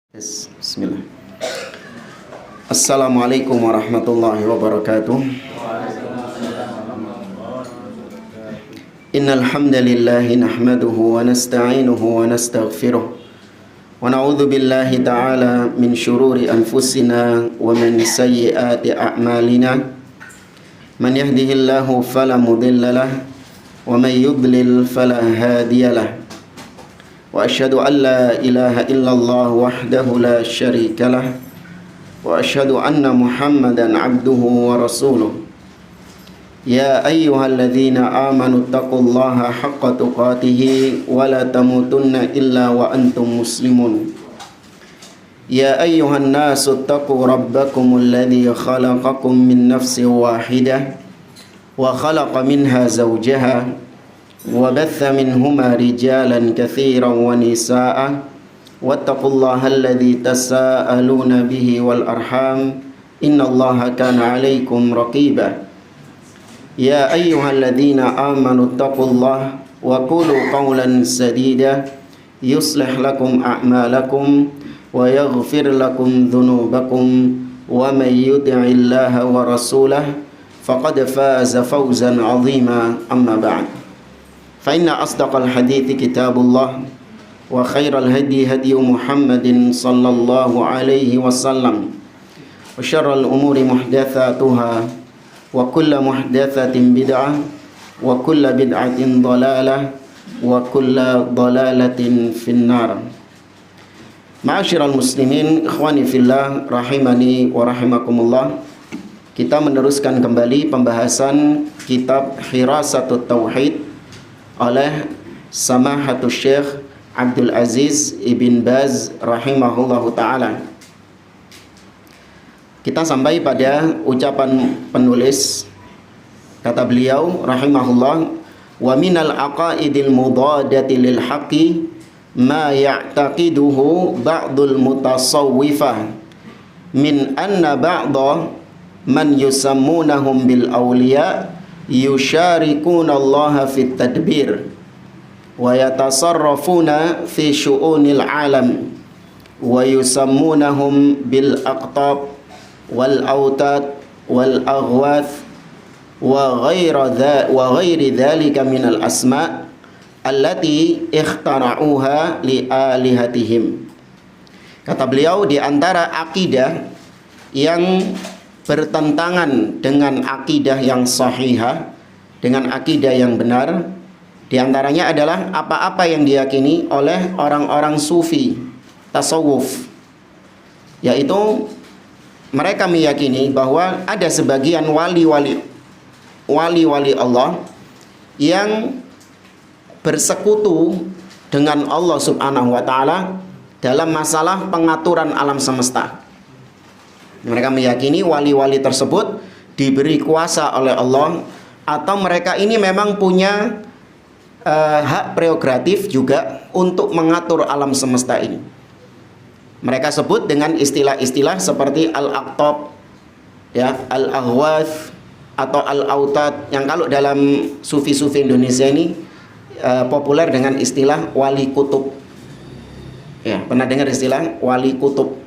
Bismillah. Assalamualaikum warahmatullahi wabarakatuh. Innal hamdalillahi nahmaduhu wa nasta'inuhu wa nastaghfiruh wa na'udzu billahi ta'ala min shururi anfusina wa min sayyiati a'malina. Man yahdihillahu fala mudilla lahu wa man yudlil fala hadiya lahu. Wa asyhadu an la ilaha illallah wahdahu la syarika lah wa asyhadu anna Muhammadan abduhu wa rasuluh. Ya ayyuhalladzina amanu taqullaha haqqa tuqatih wa la tamutunna illa wa antum muslimun. Ya ayyuhan nasu taqu rabbakumul ladzi khalaqakum min nafsin wahidah wa khalaqa minha zawjaha وبث منهما رجالا كثيرا ونساء واتقوا الله الذي تساءلون به والأرحام إن الله كان عليكم رقيبا يا أيها الذين آمنوا اتقوا الله وقولوا قولا سديدا يصلح لكم أعمالكم ويغفر لكم ذنوبكم ومن يطع الله ورسوله فقد فاز فوزا عظيما أما بعد فإن أصدق الحديث كتاب الله وخير الهدي هدي محمد صلى الله عليه وسلم وشر الأمور محدثاتها وكل محدثة بدعة وكل بدعة ضلالة وكل ضلالة في النار. Ma'asyiral muslimin, ikhwani fillah, rahimani wa rahimakumullah. Kita meneruskan kembali pembahasan kitab Hirasatut Tauhid oleh Samahatul Syekh Abdul Aziz Ibn Baz rahimahullahu ta'ala. Kita sampai pada ucapan penulis. Kata beliau rahimahullah, wa minal aqaidil mudadati lil haqqi ma ya'taqiduhu ba'dul mutasawwifah min anna ba'da man yusammunahum bil awliya yusharikuna Allah fit tadbir wa yatasarrafuna fi syu'unil alam wa yusammunahum bil aqtab wal autad wal aghwath wa ghairi dhalika minal asma' allati ikhtara'uha li alihatihim. Kata beliau, di antara akidah yang bertentangan dengan akidah yang sahihah, dengan akidah yang benar, diantaranya adalah apa-apa yang diyakini oleh orang-orang sufi tasawuf, yaitu mereka meyakini bahwa ada sebagian wali-wali Allah yang bersekutu dengan Allah subhanahu wa ta'ala dalam masalah pengaturan alam semesta. Mereka meyakini wali-wali tersebut diberi kuasa oleh Allah, atau mereka ini memang punya hak prerogatif juga untuk mengatur alam semesta ini. Mereka sebut dengan istilah-istilah seperti al-aqtab, ya, al-aghwath atau al-autad, yang kalau dalam sufi-sufi Indonesia ini populer dengan istilah wali kutub. Ya, pernah dengar istilah wali kutub?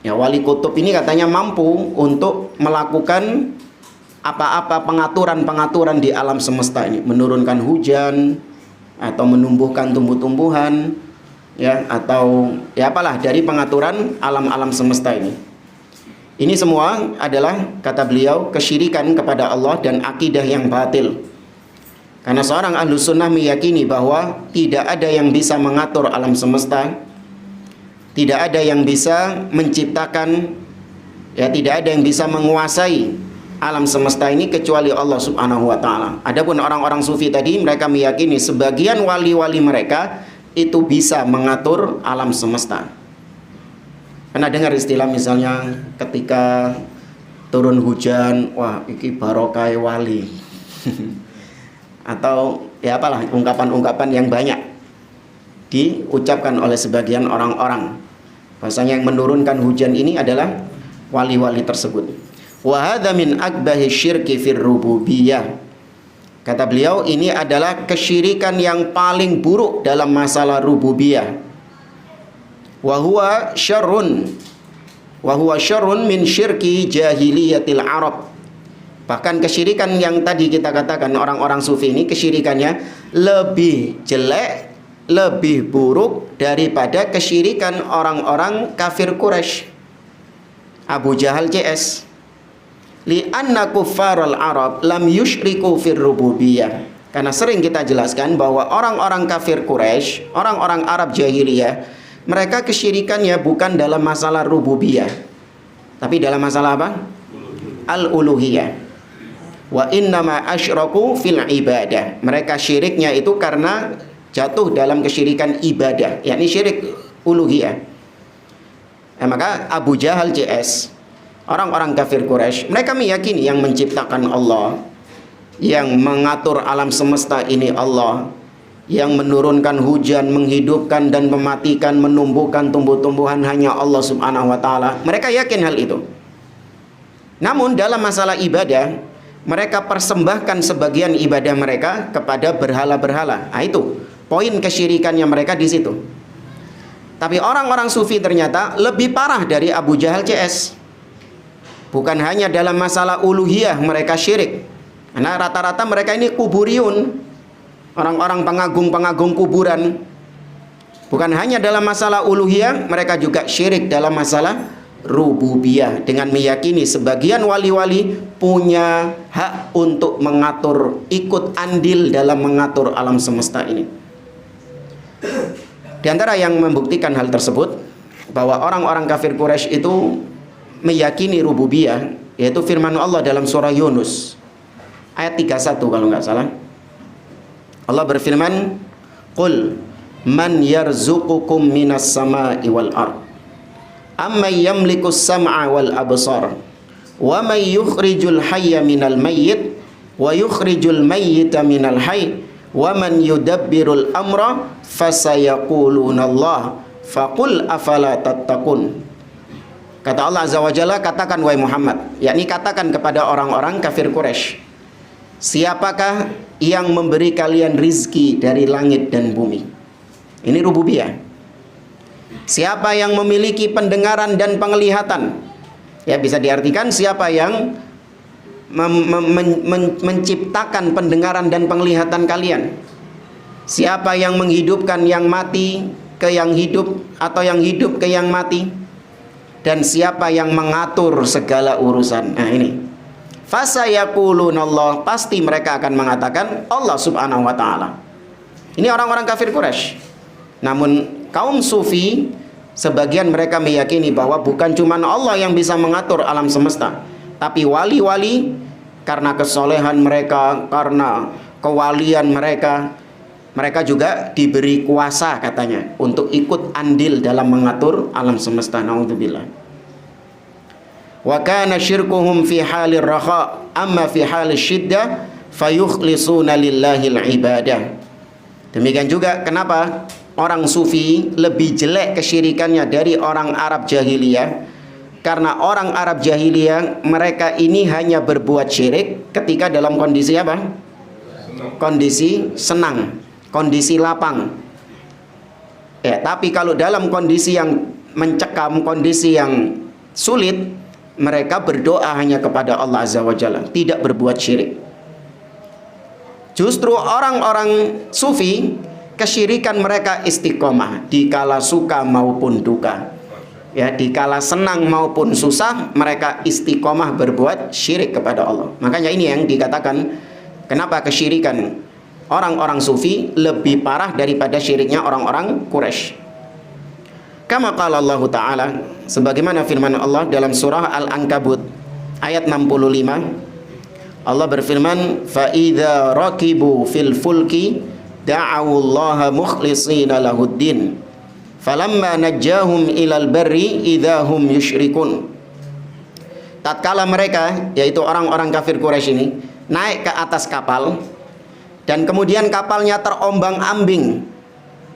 Ya, wali kutub ini katanya mampu untuk melakukan apa-apa pengaturan-pengaturan di alam semesta ini, menurunkan hujan atau menumbuhkan tumbuh-tumbuhan, ya, atau ya apalah dari pengaturan alam-alam semesta ini. Ini semua adalah, kata beliau, kesyirikan kepada Allah dan akidah yang batil. Karena seorang ahlus sunnah meyakini bahwa tidak ada yang bisa mengatur alam semesta, tidak ada yang bisa menciptakan, ya, tidak ada yang bisa menguasai alam semesta ini kecuali Allah subhanahu wa ta'ala. Adapun orang-orang sufi tadi, mereka meyakini sebagian wali-wali mereka itu bisa mengatur alam semesta. Pernah dengar istilah misalnya ketika turun hujan, wah iki barokah wali. Atau ya apalah, ungkapan-ungkapan yang banyak diucapkan oleh sebagian orang-orang. Bahasanya yang menurunkan hujan ini adalah wali-wali tersebut. Wa hadza min akbahi syirki fir rububiyah. Kata beliau, ini adalah kesyirikan yang paling buruk dalam masalah rububiyah. wa huwa syarrun min syirki jahiliyatil Arab. Bahkan kesyirikan yang tadi kita katakan orang-orang sufi ini kesyirikannya lebih jelek, lebih buruk daripada kesyirikan orang-orang kafir Quraisy. Abu Jahal CS. Li'anna kuffaral Arab lam yusyriku fir rububiyah. Karena sering kita jelaskan bahwa orang-orang kafir Quraisy, orang-orang Arab jahiliyah, mereka kesyirikannya bukan dalam masalah rububiyah, tapi dalam masalah apa? Al-uluhiyah. Wa innama asyraku fil ibadah. Mereka syiriknya itu karena jatuh dalam kesyirikan ibadah, yakni syirik uluhiyah. Maka Abu Jahal CS, orang-orang kafir Quraisy, mereka meyakini yang menciptakan Allah, yang mengatur alam semesta ini Allah, yang menurunkan hujan, menghidupkan dan mematikan, menumbuhkan tumbuh-tumbuhan hanya Allah Subhanahu wa taala. Mereka yakin hal itu. Namun dalam masalah ibadah, mereka persembahkan sebagian ibadah mereka kepada berhala-berhala. Nah, itu poin kesyirikannya mereka di situ. Tapi orang-orang sufi ternyata lebih parah dari Abu Jahal CS. Bukan hanya dalam masalah uluhiyah mereka syirik. Karena rata-rata mereka ini kuburiyun, orang-orang pengagung-pengagung kuburan. Bukan hanya dalam masalah uluhiyah, mereka juga syirik dalam masalah rububiyah, dengan meyakini sebagian wali-wali punya hak untuk mengatur, ikut andil dalam mengatur alam semesta ini. Di antara yang membuktikan hal tersebut, bahwa orang-orang kafir Quraisy itu meyakini rububiyah, yaitu firman Allah dalam surah Yunus ayat 31 kalau nggak salah. Allah berfirman, "Qul man yarzuqukum minas sama'i wal ard amma yamliku as-sam'a wal absar wa may yukhrijul hayya minal mayyit wa yukhrijul mayyita minal hayy wa man yudabbirul amra fasayaquluna Allah faqul afala tattaqun." Kata Allah Azza wa Jalla, katakan wahai Muhammad, yakni katakan kepada orang-orang kafir Quraisy, siapakah yang memberi kalian rizki dari langit dan bumi? Ini rububiyah. Siapa yang memiliki pendengaran dan penglihatan? Ya, bisa diartikan siapa yang menciptakan pendengaran dan penglihatan kalian? Siapa yang menghidupkan yang mati ke yang hidup, atau yang hidup ke yang mati? Dan siapa yang mengatur segala urusan? Nah, ini. Fasayaqulunallah, pasti mereka akan mengatakan Allah Subhanahu wa taala. Ini orang-orang kafir Quraisy. Namun kaum sufi, sebagian mereka meyakini bahwa bukan cuma Allah yang bisa mengatur alam semesta, tapi wali-wali, karena kesolehan mereka, karena kewalian mereka, mereka juga diberi kuasa katanya untuk ikut andil dalam mengatur alam semesta. Naudzubillah. Wa kana syirkuhum fi halir raha amma fi halis syiddah fayukhlisuna lillahil ibadah. Demikian juga kenapa orang sufi lebih jelek kesyirikannya dari orang Arab jahiliyah. Karena orang Arab jahiliyah mereka ini hanya berbuat syirik ketika dalam kondisi apa? Kondisi senang, kondisi lapang. Ya, tapi kalau dalam kondisi yang mencekam, kondisi yang sulit, mereka berdoa hanya kepada Allah Azza wa Jalla, tidak berbuat syirik. Justru orang-orang sufi, kesyirikan mereka istiqomah di kala suka maupun duka. Ya, di kala senang maupun susah, mereka istiqomah berbuat syirik kepada Allah. Makanya ini yang dikatakan kenapa kesyirikan orang-orang sufi lebih parah daripada syiriknya orang-orang Quraisy. Kama qala Allah Ta'ala, sebagaimana firman Allah dalam surah Al-Ankabut ayat 65. Allah berfirman, "Fa idza raqibu fil fulki da'awullaha mukhlishina lahuddin falamma najjahum ilal barri idahum yusyrikun." Tatkala mereka, yaitu orang-orang kafir Quraisy ini, naik ke atas kapal dan kemudian kapalnya terombang-ambing,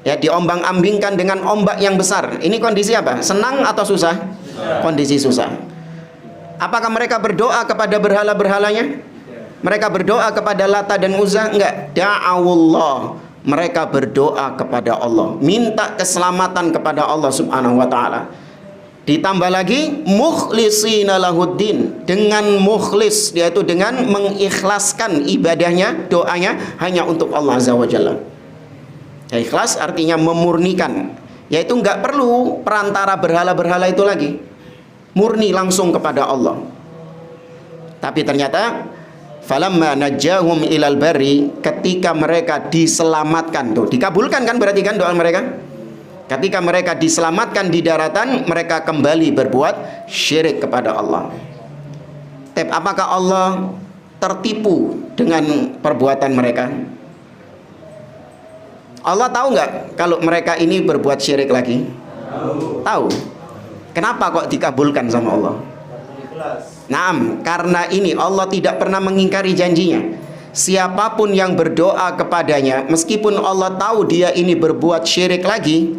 ya, diombang-ambingkan dengan ombak yang besar. Ini kondisi apa? Senang atau susah? Kondisi susah. Apakah mereka berdoa kepada berhala-berhalanya? Mereka berdoa kepada Lata dan Uzza? Enggak. Da'awullah mereka berdoa kepada Allah, minta keselamatan kepada Allah Subhanahu wa taala. Ditambah lagi mukhlishina lahuddin, dengan mukhlis, yaitu dengan mengikhlaskan ibadahnya, doanya hanya untuk Allah Azza wa Jalla. Ya, ikhlas artinya memurnikan, yaitu nggak perlu perantara berhala-berhala itu lagi, murni langsung kepada Allah. Tapi ternyata falamma najjahum ilal barri, ketika mereka diselamatkan, tuh dikabulkan kan berarti kan doa mereka. Ketika mereka diselamatkan di daratan, mereka kembali berbuat syirik kepada Allah. Tapi apakah Allah tertipu dengan perbuatan mereka? Allah tahu nggak kalau mereka ini berbuat syirik lagi? Tahu. Kenapa kok dikabulkan sama Allah? Naam, karena ini Allah tidak pernah mengingkari janjinya. Siapapun yang berdoa kepadanya, meskipun Allah tahu dia ini berbuat syirik lagi,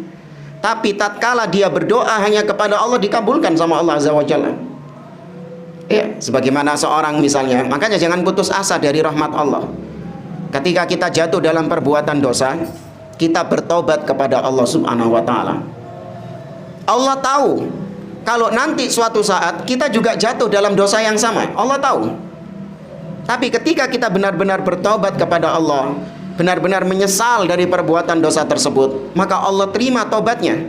tapi tatkala dia berdoa hanya kepada Allah, dikabulkan sama Allah Azza wa Jalla. Ya, sebagaimana seorang misalnya, makanya jangan putus asa dari rahmat Allah. Ketika kita jatuh dalam perbuatan dosa, kita bertobat kepada Allah Subhanahu wa taala. Allah tahu kalau nanti suatu saat kita juga jatuh dalam dosa yang sama. Allah tahu. Tapi ketika kita benar-benar bertobat kepada Allah, benar-benar menyesal dari perbuatan dosa tersebut, maka Allah terima tobatnya.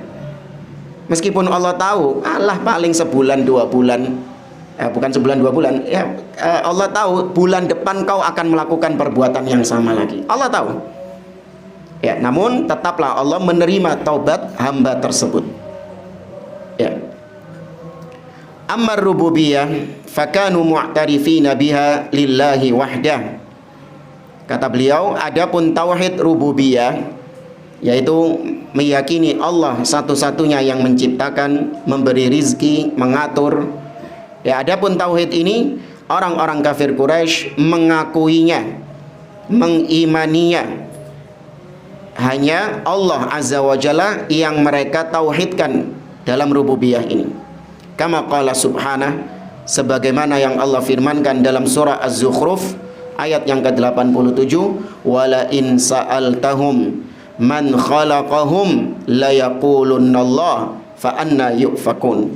Meskipun Allah tahu, Allah paling sebulan 2 bulan, bukan sebulan 2 bulan, ya, Allah tahu bulan depan kau akan melakukan perbuatan yang sama lagi. Allah tahu. Ya, namun tetaplah Allah menerima taubat hamba tersebut. Ya. Ammar rububiyah fakanu mu'tarifina biha lillahi wahdah. Kata beliau, adapun tauhid rububiyah, yaitu meyakini Allah satu-satunya yang menciptakan, memberi rizki, mengatur. Ya, adapun tauhid ini orang-orang kafir Quraisy mengakuinya, mengimaninya. Hanya Allah Azza wa Jalla yang mereka tauhidkan dalam rububiyah ini. Kama qala subhanah, sebagaimana yang Allah firmankan dalam surah Az-Zukhruf ayat yang ke-87, wala in sa'altahum man khalaqahum la yaqulunallah fa anna yufakun.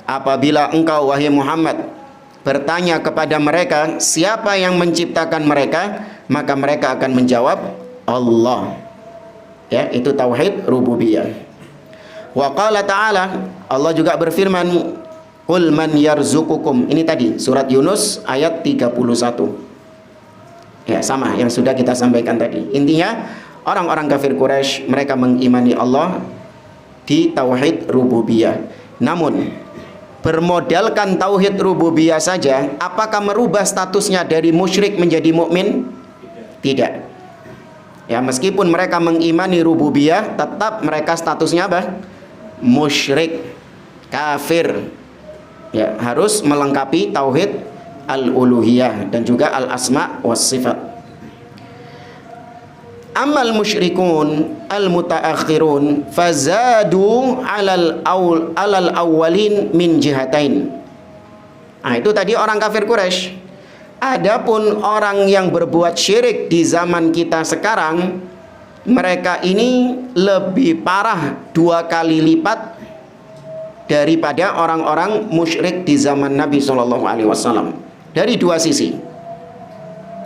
Apabila engkau wahai Muhammad bertanya kepada mereka siapa yang menciptakan mereka, maka mereka akan menjawab Allah. Ya, itu tauhid rububiyah. Wa qala ta'ala, Allah juga berfirman, qul man yarzuqukum. Ini tadi surat Yunus ayat 31. Ya, sama yang sudah kita sampaikan tadi. Intinya orang-orang kafir Quraisy mereka mengimani Allah di tauhid rububiyah. Namun bermodalkan tauhid rububiyah saja, apakah merubah statusnya dari musyrik menjadi mukmin? Tidak. Ya, meskipun mereka mengimani rububiyah, tetap mereka statusnya apa? Musyrik, kafir. Ya, harus melengkapi tauhid al-uluhiyah dan juga al-asma was sifat. Amal musyrikun al-mutaakhirun fazadu alal awwalin min jihatain. Nah, itu tadi orang kafir Quraisy. Adapun orang yang berbuat syirik di zaman kita sekarang, mereka ini lebih parah 2 kali lipat daripada orang-orang musyrik di zaman Nabi SAW. Dari 2 sisi.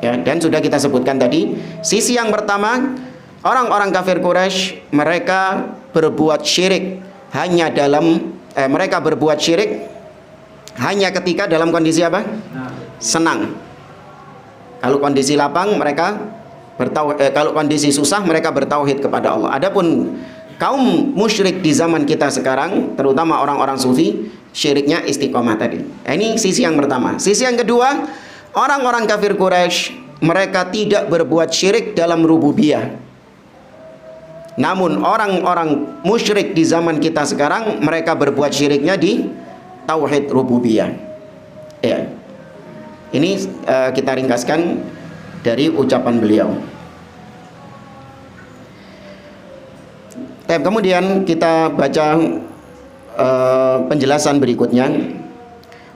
Ya, dan sudah kita sebutkan tadi, sisi yang pertama, orang-orang kafir Quraisy mereka berbuat syirik hanya dalam mereka berbuat syirik hanya ketika dalam kondisi apa? Senang. Kalau kondisi lapang mereka kalau kondisi susah mereka bertauhid kepada Allah. Adapun kaum musyrik di zaman kita sekarang, terutama orang-orang sufi, syiriknya istiqomah tadi. Ini sisi yang pertama. Sisi yang kedua, orang-orang kafir Quraisy mereka tidak berbuat syirik dalam rububiyah. Namun orang-orang musyrik di zaman kita sekarang mereka berbuat syiriknya di tauhid rububiyah. Ya. Ini kita ringkaskan dari ucapan beliau. Kemudian kita baca penjelasan berikutnya.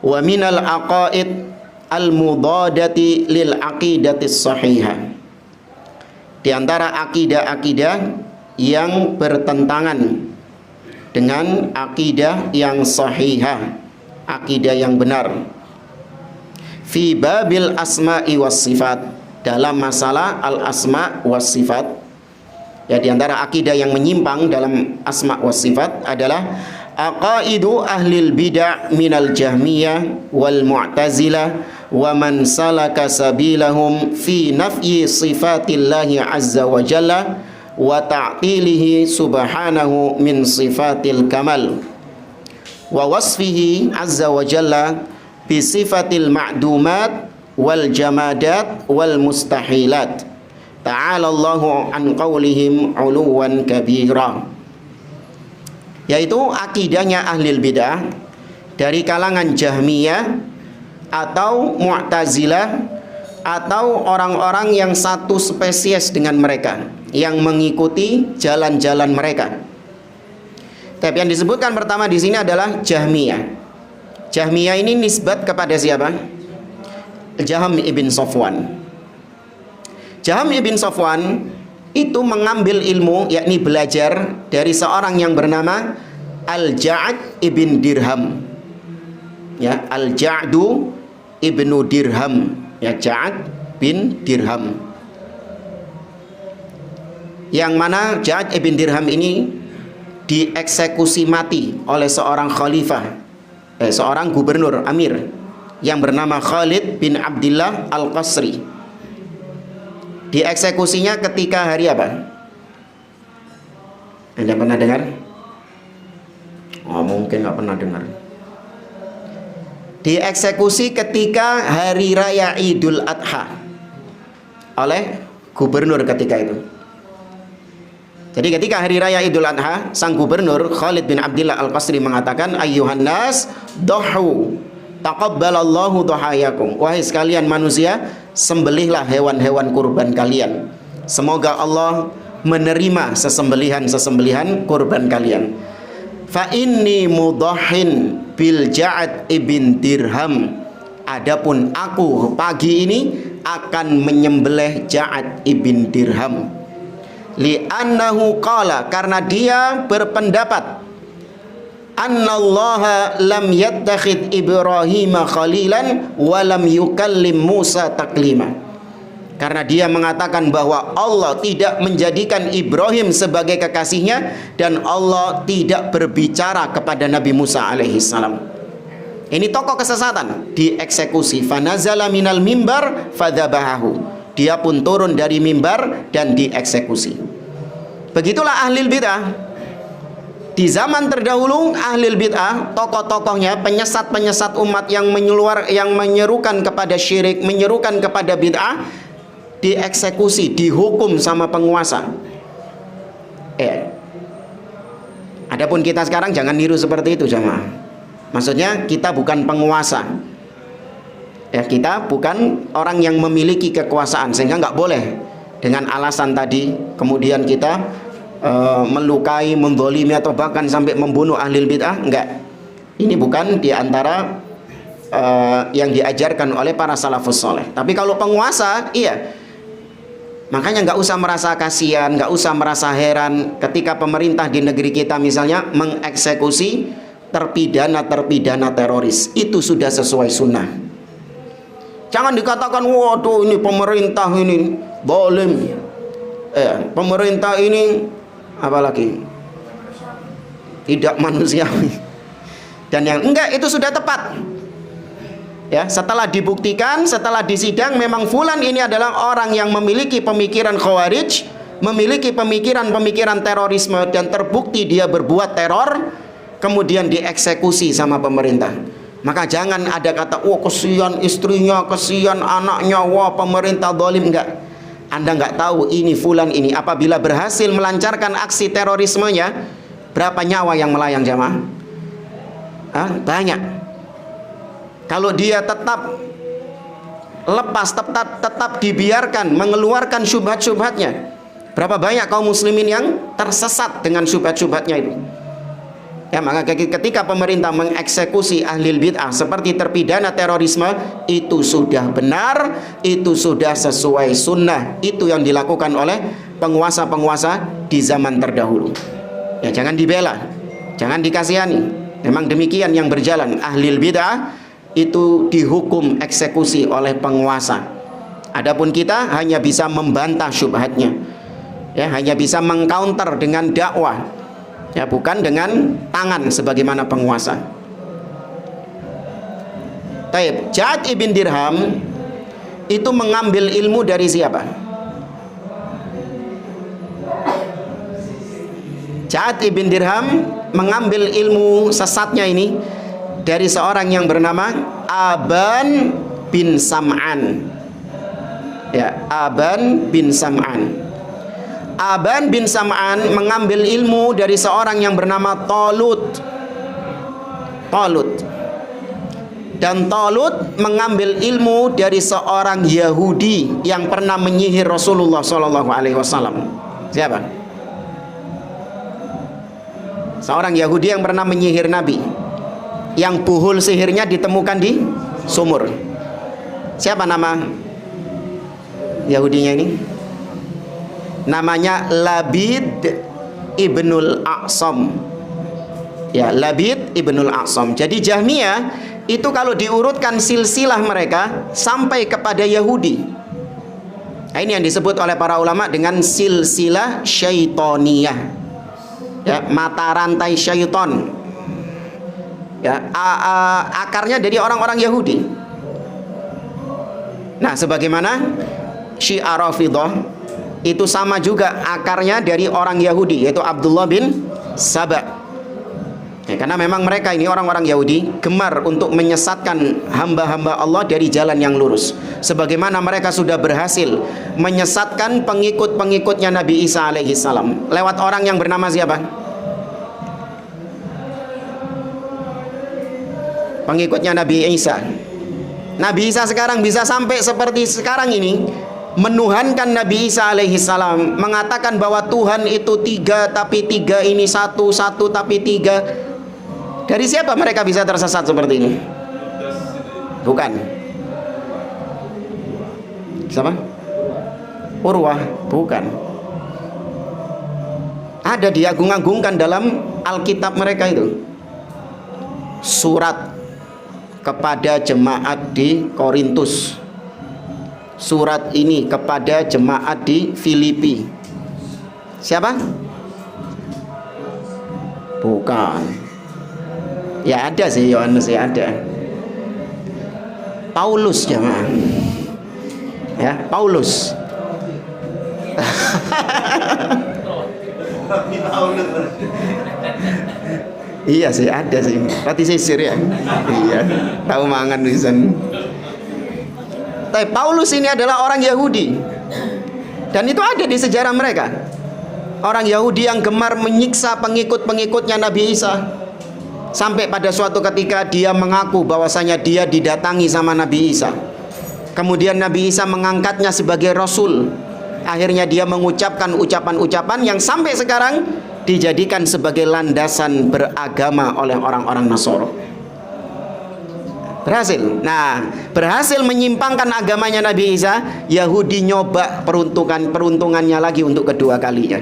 Wa minal aqaid al-mudadati lil aqidatis sahihah. di antara akidah-akidah yang bertentangan dengan akidah yang sahihah, akidah yang benar. Fi babil asma'i was sifat, dalam masalah al-asma' was sifat. Ya, di antara akidah yang menyimpang dalam asma' was sifat adalah aqaidu ahlil bid'ah minal jahmiyah wal mu'tazilah wa man salaka sabilahum fi nafyi sifatillahi azza wa jalla wa ta'tilihi subhanahu min sifatil kamal wa wasfihi azza wa jalla bi sifatil ma'dumat wal jamadat wal mustahilat. Ta'ala Allahu an qawlihim 'uluwan kabira. Yaitu akidahnya ahlil bidah dari kalangan Jahmiyah atau Mu'tazilah atau orang-orang yang satu spesies dengan mereka, yang mengikuti jalan-jalan mereka. Tapi yang disebutkan pertama di sini adalah Jahmiyah. Jahmiyah ini nisbat kepada siapa? Jahm ibn Safwan. Jahm ibn Safwan itu mengambil ilmu, yakni belajar dari seorang yang bernama Al-Ja'd ibn Dirham. Ya, Al-Ja'du ibnu Dirham. Ya, Ja'd bin Dirham. Yang mana Ja'd ibn Dirham ini dieksekusi mati oleh seorang khalifah, seorang gubernur amir yang bernama Khalid bin Abdullah Al-Qasri. Dieksekusinya ketika hari apa? Anda pernah dengar? Oh, mungkin nggak pernah dengar. Dieksekusi ketika hari raya Idul Adha oleh gubernur ketika itu. Jadi ketika hari raya Idul Adha, sang gubernur Khalid bin Abdullah Al-Qasri mengatakan, ayyuhan nas dohu taqabbalallahu dhahayakum. Wahai sekalian manusia, sembelihlah hewan-hewan kurban kalian. Semoga Allah menerima sesembelihan kurban kalian. Fa inni mudahhin bil Ja'd ibn Dirham. Adapun aku pagi ini akan menyembelih Ja'd ibn Dirham. Li'annahu qala, karena dia berpendapat annallaha lam yattakhid Ibrahim khalilan wa lam yukallim Musa taklima. Karena dia mengatakan bahwa Allah tidak menjadikan Ibrahim sebagai kekasihnya dan Allah tidak berbicara kepada Nabi Musa alaihi salam. Ini tokoh kesesatan, dieksekusi. Fanazala minal mimbar fadzabahu. Dia pun turun dari mimbar dan dieksekusi. Begitulah ahlul bidah. Di zaman terdahulu ahlul bid'ah, tokoh-tokohnya, penyesat-penyesat umat yang menyerukan kepada syirik, menyerukan kepada bid'ah, dieksekusi, dihukum sama penguasa. Adapun kita sekarang jangan niru seperti itu, jamaah. Maksudnya kita bukan penguasa. Ya, kita bukan orang yang memiliki kekuasaan, sehingga nggak boleh dengan alasan tadi kemudian kita melukai, mendolimi atau bahkan sampai membunuh ahlul bid'ah. Enggak. Ini bukan di antara yang diajarkan oleh para salafus soleh. Tapi kalau penguasa, iya. Makanya nggak usah merasa kasihan, nggak usah merasa heran ketika pemerintah di negeri kita misalnya mengeksekusi terpidana teroris. Itu sudah sesuai sunnah. Jangan dikatakan, waduh ini pemerintah ini zalim. Pemerintah ini apalagi tidak manusiawi. Dan yang enggak, itu sudah tepat. Ya, setelah dibuktikan, setelah disidang, memang fulan ini adalah orang yang memiliki pemikiran khawarij, memiliki pemikiran terorisme, dan terbukti dia berbuat teror, kemudian dieksekusi sama pemerintah. Maka jangan ada kata, wah kesian istrinya, kesian anaknya, wah pemerintah zalim. Enggak. Anda nggak tahu ini fulan ini apabila berhasil melancarkan aksi terorismenya, berapa nyawa yang melayang, jamaah? Banyak. Kalau dia tetap lepas, tetap dibiarkan mengeluarkan syubhat-syubhatnya, berapa banyak kaum muslimin yang tersesat dengan syubhat-syubhatnya itu. Ya, maka ketika pemerintah mengeksekusi ahli bid'ah seperti terpidana terorisme, itu sudah benar, itu sudah sesuai sunnah, itu yang dilakukan oleh penguasa-penguasa di zaman terdahulu. Ya, jangan dibela, jangan dikasihani. Memang demikian yang berjalan. Ahli bid'ah itu dihukum eksekusi oleh penguasa. Adapun kita hanya bisa membantah syubhatnya. Ya, hanya bisa mengcounter dengan dakwah. Ya, bukan dengan tangan sebagaimana penguasa. Taib, Ja'ad ibn Dirham itu mengambil ilmu dari siapa? Ja'ad ibn Dirham mengambil ilmu sesatnya ini dari seorang yang bernama Aban bin Sam'an. Ya, Aban bin Sam'an. Aban bin Sam'an mengambil ilmu dari seorang yang bernama Talut. Dan Talut mengambil ilmu dari seorang Yahudi yang pernah menyihir Rasulullah SAW. Siapa? Seorang Yahudi yang pernah menyihir Nabi, yang buhul sihirnya ditemukan di sumur. Siapa nama Yahudinya ini? Namanya Labid ibnul A'sam. Ya, Labid ibnul A'sam. Jadi Jahmiyah itu kalau diurutkan silsilah mereka sampai kepada Yahudi. Nah, ini yang disebut oleh para ulama dengan silsilah syaitoniyah. Ya, mata rantai syaiton. Ya, akarnya dari orang-orang Yahudi. Nah, sebagaimana Syiah Rafidhah itu sama juga akarnya dari orang Yahudi, yaitu Abdullah bin Saba. Ya, karena memang mereka ini orang-orang Yahudi gemar untuk menyesatkan hamba-hamba Allah dari jalan yang lurus. Sebagaimana mereka sudah berhasil menyesatkan pengikut-pengikutnya Nabi Isa alaihissalam lewat orang yang bernama siapa? Pengikutnya Nabi Isa. Nabi Isa sekarang bisa sampai seperti sekarang ini, menuhankan Nabi Isa alaihissalam, mengatakan bahwa Tuhan itu tiga, tapi tiga ini satu, satu tapi tiga. Dari siapa mereka bisa tersesat seperti ini? Bukan. Siapa? Urwah? Bukan. Ada diagung-agungkan dalam Alkitab mereka itu. Surat kepada jemaat di Korintus, surat ini kepada jemaat di Filipi. Siapa? Bukan. Ya ada sih, Yohanes ya ada. Paulus jemaah. Ya, Paulus. Iya sih, ada sih. Rati sisir ya. Iya, tahu mangan wisan. Tapi Paulus ini adalah orang Yahudi. Dan itu ada di sejarah mereka. Orang Yahudi yang gemar menyiksa pengikut-pengikutnya Nabi Isa. Sampai pada suatu ketika dia mengaku bahwasanya dia didatangi sama Nabi Isa. Kemudian Nabi Isa mengangkatnya sebagai Rasul. Akhirnya dia mengucapkan ucapan-ucapan yang sampai sekarang dijadikan sebagai landasan beragama oleh orang-orang Nasoro. Berhasil. Nah, berhasil menyimpangkan agamanya Nabi Isa. Yahudi nyoba peruntungannya lagi untuk kedua kalinya.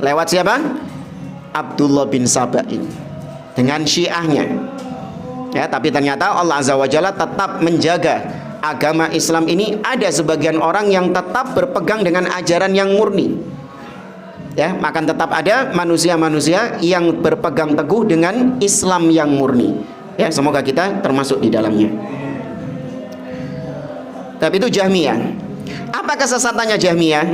Lewat siapa? Abdullah bin Saba'in dengan Syiahnya. Ya, tapi ternyata Allah Azza wa Jalla tetap menjaga agama Islam ini. Ada sebagian orang yang tetap berpegang dengan ajaran yang murni. Ya, maka tetap ada manusia-manusia yang berpegang teguh dengan Islam yang murni. Ya, semoga kita termasuk di dalamnya. Tapi itu Jahmiyah. Apa kesesatannya Jahmiyah?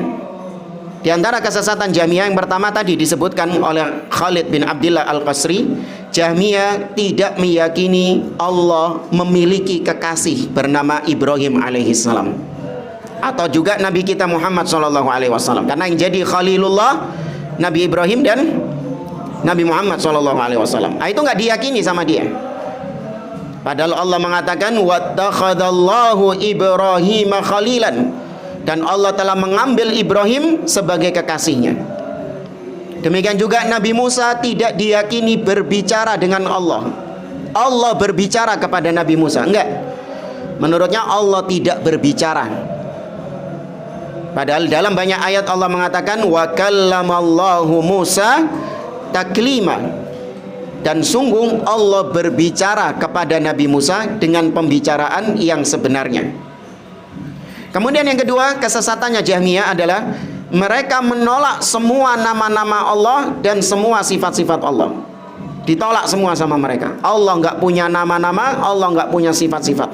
Di antara kesesatan Jahmiyah yang pertama tadi disebutkan oleh Khalid bin Abdullah Al-Qasri, Jahmiyah tidak meyakini Allah memiliki kekasih bernama Ibrahim alaihissalam. Atau juga Nabi kita Muhammad SAW. Karena yang jadi Khalilullah Nabi Ibrahim dan Nabi Muhammad SAW. Nah, itu nggak diyakini sama dia. Padahal Allah mengatakan wattakhadallahu Ibrahim khalilan, dan Allah telah mengambil Ibrahim sebagai kekasihnya. Demikian juga Nabi Musa tidak diyakini berbicara dengan Allah. Allah berbicara kepada Nabi Musa, enggak. Menurutnya Allah tidak berbicara. Padahal dalam banyak ayat Allah mengatakan wa kallamallahu Musa taklima. Dan sungguh Allah berbicara kepada Nabi Musa dengan pembicaraan yang sebenarnya. Kemudian yang kedua, kesesatannya Jahmiyah adalah mereka menolak semua nama-nama Allah dan semua sifat-sifat Allah. Ditolak semua sama mereka. Allah nggak punya nama-nama, Allah nggak punya sifat-sifat.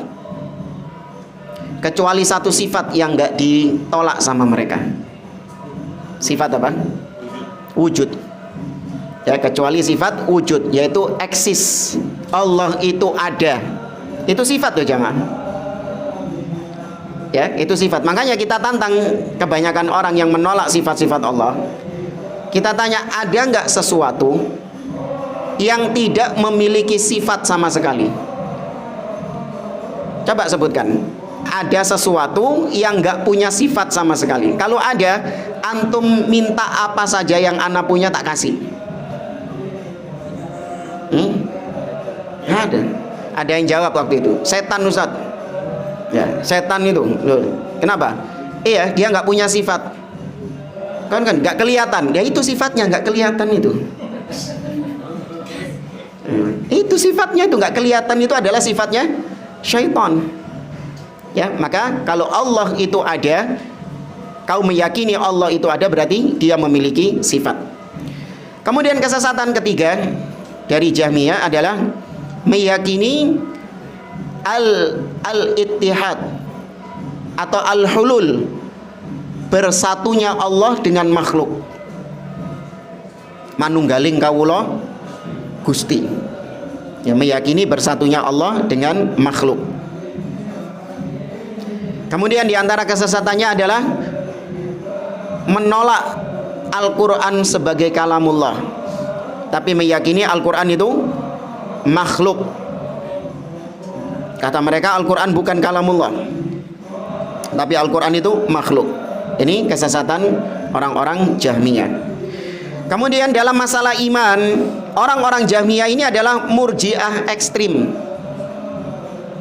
Kecuali satu sifat yang nggak ditolak sama mereka. Sifat apa? Wujud. Ya, kecuali sifat wujud, yaitu eksis. Allah itu ada. Itu sifat tuh jamaah. Ya, itu sifat. Makanya kita tantang kebanyakan orang yang menolak sifat-sifat Allah. Kita tanya, ada nggak sesuatu yang tidak memiliki sifat sama sekali? Coba sebutkan. Ada sesuatu yang nggak punya sifat sama sekali. Kalau ada, antum minta apa saja yang ana punya tak kasih. Ada. Ada yang jawab waktu itu, setan Ustaz. Ya, setan itu. Loh, kenapa? Iya, dia nggak punya sifat. Kan nggak kelihatan. Ya itu sifatnya nggak kelihatan itu. Itu sifatnya itu nggak kelihatan, itu adalah sifatnya syaitan. Ya, maka kalau Allah itu ada, kau meyakini Allah itu ada, berarti dia memiliki sifat. Kemudian kesesatan ketiga dari Jahmiyah adalah meyakini al-ittihad atau al-hulul, bersatunya Allah dengan makhluk. Manunggaling kawula Gusti. Ya, meyakini bersatunya Allah dengan makhluk. Kemudian diantara kesesatannya adalah menolak Al-Quran sebagai kalamullah, tapi meyakini Al-Quran itu makhluk. Kata mereka Al-Quran bukan kalamullah, tapi Al-Quran itu makhluk. Ini kesesatan orang-orang Jahmiyah. Kemudian dalam masalah iman, orang-orang Jahmiyah ini adalah murji'ah ekstrim.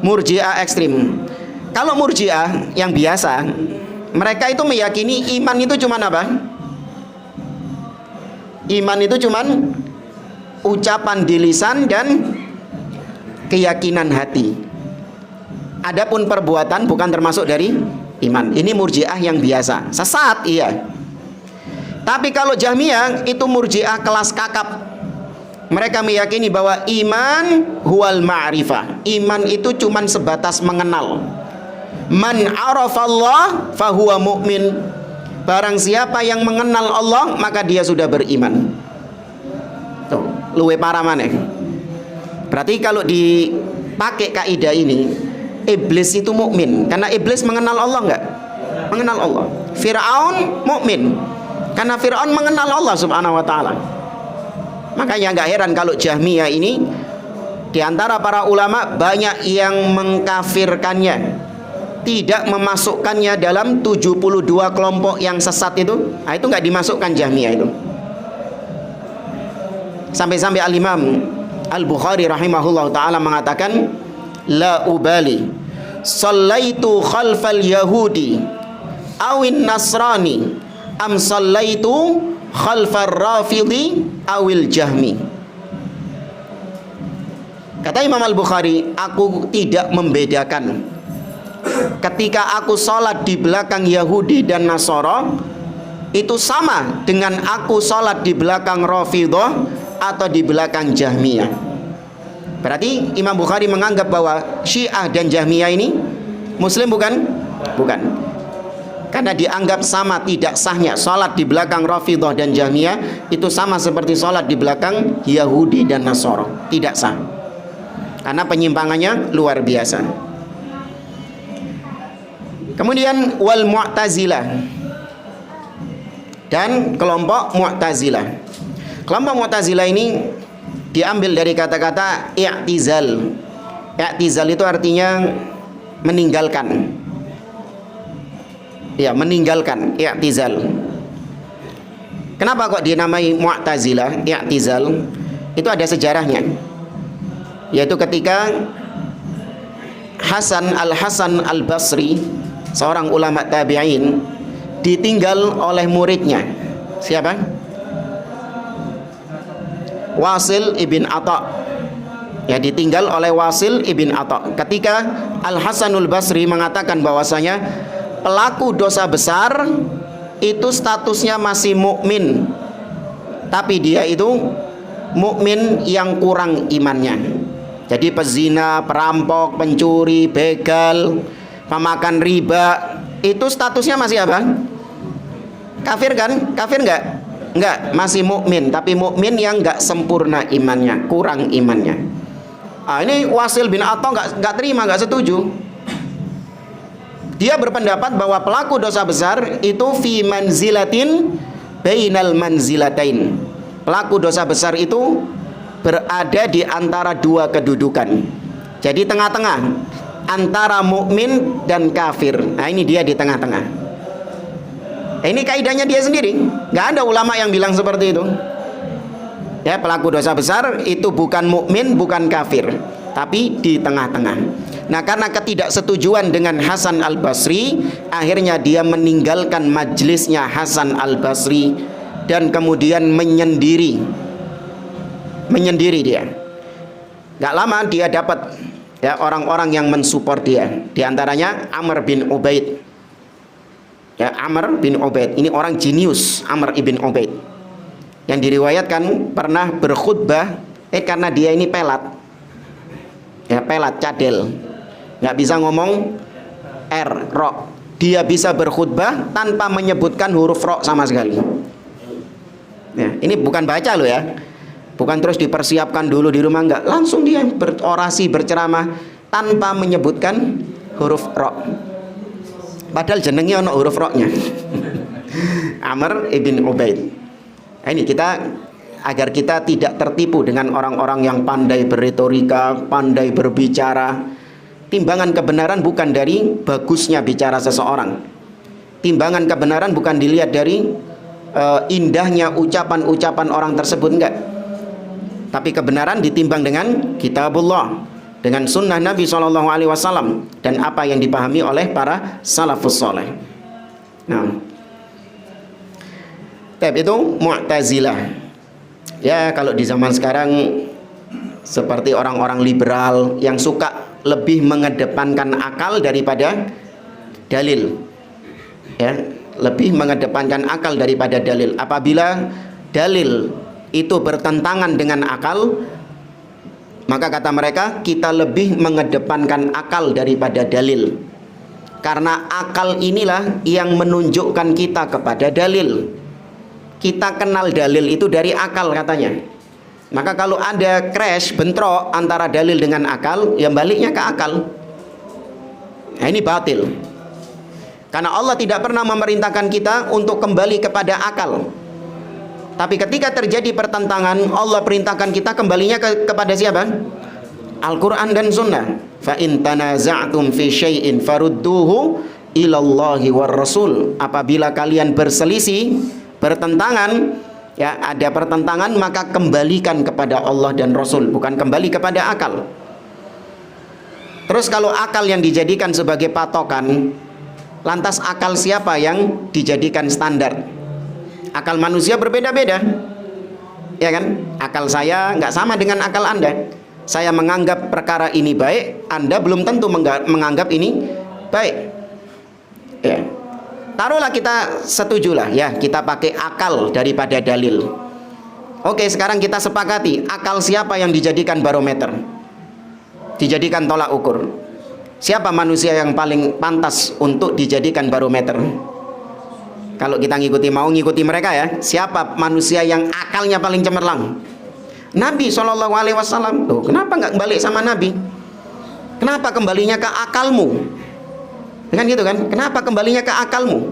Murji'ah ekstrim. Kalau murji'ah yang biasa, mereka itu meyakini iman itu cuman apa? Iman itu cuman ucapan di lisan dan keyakinan hati. Adapun perbuatan bukan termasuk dari iman. Ini murji'ah yang biasa. Sesat, iya. Tapi kalau Jahmiyah itu murji'ah kelas kakap. Mereka meyakini bahwa iman huwal ma'rifah. Iman itu cuman sebatas mengenal. Man arafallah fahuwa mu'min. Barang siapa yang mengenal Allah, maka dia sudah beriman. Tuh, luwe parah maneh. Berarti kalau dipakai kaidah ini, iblis itu mukmin karena iblis mengenal Allah enggak? Mengenal Allah. Firaun mukmin karena Firaun mengenal Allah Subhanahu wa taala. Makanya enggak heran kalau Jahmiyah ini di antara para ulama banyak yang mengkafirkannya, tidak memasukkannya dalam 72 kelompok yang sesat itu. Nah, itu enggak dimasukkan Jahmiyah itu. Sampai-sampai Al-Imam Al-Bukhari rahimahullah ta'ala mengatakan, la ubali sallaitu khalfal yahudi awin nasrani am sallaitu khalfar rafidi awil jahmi. Kata Imam Al-Bukhari, aku tidak membedakan ketika aku sholat di belakang Yahudi dan Nasara itu sama dengan aku sholat di belakang Rafidah atau di belakang Jahmiyah. Berarti Imam Bukhari menganggap bahwa Syiah dan Jahmiyah ini Muslim bukan? Bukan. Karena dianggap sama tidak sahnya sholat di belakang Rafidah dan Jahmiyah itu sama seperti sholat di belakang Yahudi dan Nasara. Tidak sah. Karena penyimpangannya luar biasa. Kemudian wal Mu'tazilah dan kelompok Mu'tazilah. Kelompok Mu'tazilah ini diambil dari kata-kata i'tizal. I'tizal itu artinya meninggalkan. Ya, meninggalkan, i'tizal. Kenapa kok dinamai Mu'tazilah, i'tizal? Itu ada sejarahnya. Yaitu ketika Hasan al-Basri, seorang ulama tabi'in, ditinggal oleh muridnya. Siapa? Wasil ibn Atha. Ya, ditinggal oleh Wasil ibn Atha. Ketika Al-Hasanul Basri mengatakan bahwasanya pelaku dosa besar itu statusnya masih mukmin, tapi dia itu mukmin yang kurang imannya. Jadi pezina, perampok, pencuri, begal, pemakan riba, itu statusnya masih apa? Kafir kan? Kafir enggak? Enggak, masih mukmin, tapi mukmin yang enggak sempurna imannya, kurang imannya. Ini Wasil bin Atha enggak terima, enggak setuju. Dia berpendapat bahwa pelaku dosa besar itu fi manzilatin bainal manzilatain. Pelaku dosa besar itu berada di antara dua kedudukan. Jadi tengah-tengah antara mukmin dan kafir. Nah, ini dia di tengah-tengah. Ini kaidahnya dia sendiri. Nggak ada ulama yang bilang seperti itu. Ya, pelaku dosa besar itu bukan mukmin, bukan kafir, tapi di tengah-tengah. Nah, karena ketidaksetujuan dengan Hasan al-Basri, akhirnya dia meninggalkan majelisnya Hasan al-Basri dan kemudian menyendiri dia. Gak lama dia dapat ya orang-orang yang mensupport dia. Di antaranya Amr bin Ubaid. Ya, Amr bin Ubaid ini orang jenius, Amr ibn Ubaid, yang diriwayatkan pernah berkhutbah karena dia ini pelat. Ya, pelat, cadel. Nggak bisa ngomong ro. Dia bisa berkhutbah tanpa menyebutkan huruf ro sama sekali. Ya, ini bukan baca loh ya, bukan terus dipersiapkan dulu di rumah, enggak, langsung dia berorasi, berceramah tanpa menyebutkan huruf ro. Padahal jenengnya ono huruf ro-nya. Amr ibn Ubaid. Ini kita agar kita tidak tertipu dengan orang-orang yang pandai berretorika, pandai berbicara. Timbangan kebenaran bukan dari bagusnya bicara seseorang. Timbangan kebenaran bukan dilihat dari indahnya ucapan-ucapan orang tersebut, enggak. Tapi kebenaran ditimbang dengan kitabullah, dengan sunnah Nabi SAW, dan apa yang dipahami oleh para salafus soleh. Nah, itu Mu'tazilah. Ya, kalau di zaman sekarang seperti orang-orang liberal yang suka lebih mengedepankan akal daripada dalil. Ya, lebih mengedepankan akal daripada dalil. Apabila dalil itu bertentangan dengan akal, maka kata mereka kita lebih mengedepankan akal daripada dalil. Karena akal inilah yang menunjukkan kita kepada dalil. Kita kenal dalil itu dari akal katanya. Maka kalau ada crash, bentrok antara dalil dengan akal, ya baliknya ke akal. Nah, ini batil. Karena Allah tidak pernah memerintahkan kita untuk kembali kepada akal. Tapi ketika terjadi pertentangan, Allah perintahkan kita kembalinya kepada siapa? Al-Quran dan Sunnah. Fa in tanaza'tum fi syai'in farudduhu ilallahi war rasul. Apabila kalian berselisih, bertentangan, ya, ada pertentangan, maka kembalikan kepada Allah dan Rasul, bukan kembali kepada akal. Terus kalau akal yang dijadikan sebagai patokan, lantas akal siapa yang dijadikan standar? Akal manusia berbeda-beda, ya kan? Akal saya nggak sama dengan akal Anda. Saya menganggap perkara ini baik, Anda belum tentu menganggap ini baik. Ya. Taruhlah kita setujulah ya, kita pakai akal daripada dalil. Oke, sekarang kita sepakati akal siapa yang dijadikan barometer, dijadikan tolak ukur. Siapa manusia yang paling pantas untuk dijadikan barometer? Kalau kita mau ngikuti mereka ya, siapa manusia yang akalnya paling cemerlang? Nabi SAW. Tuh, kenapa nggak balik sama Nabi? Kenapa kembalinya ke akalmu? Kan gitu kan? Kenapa kembalinya ke akalmu?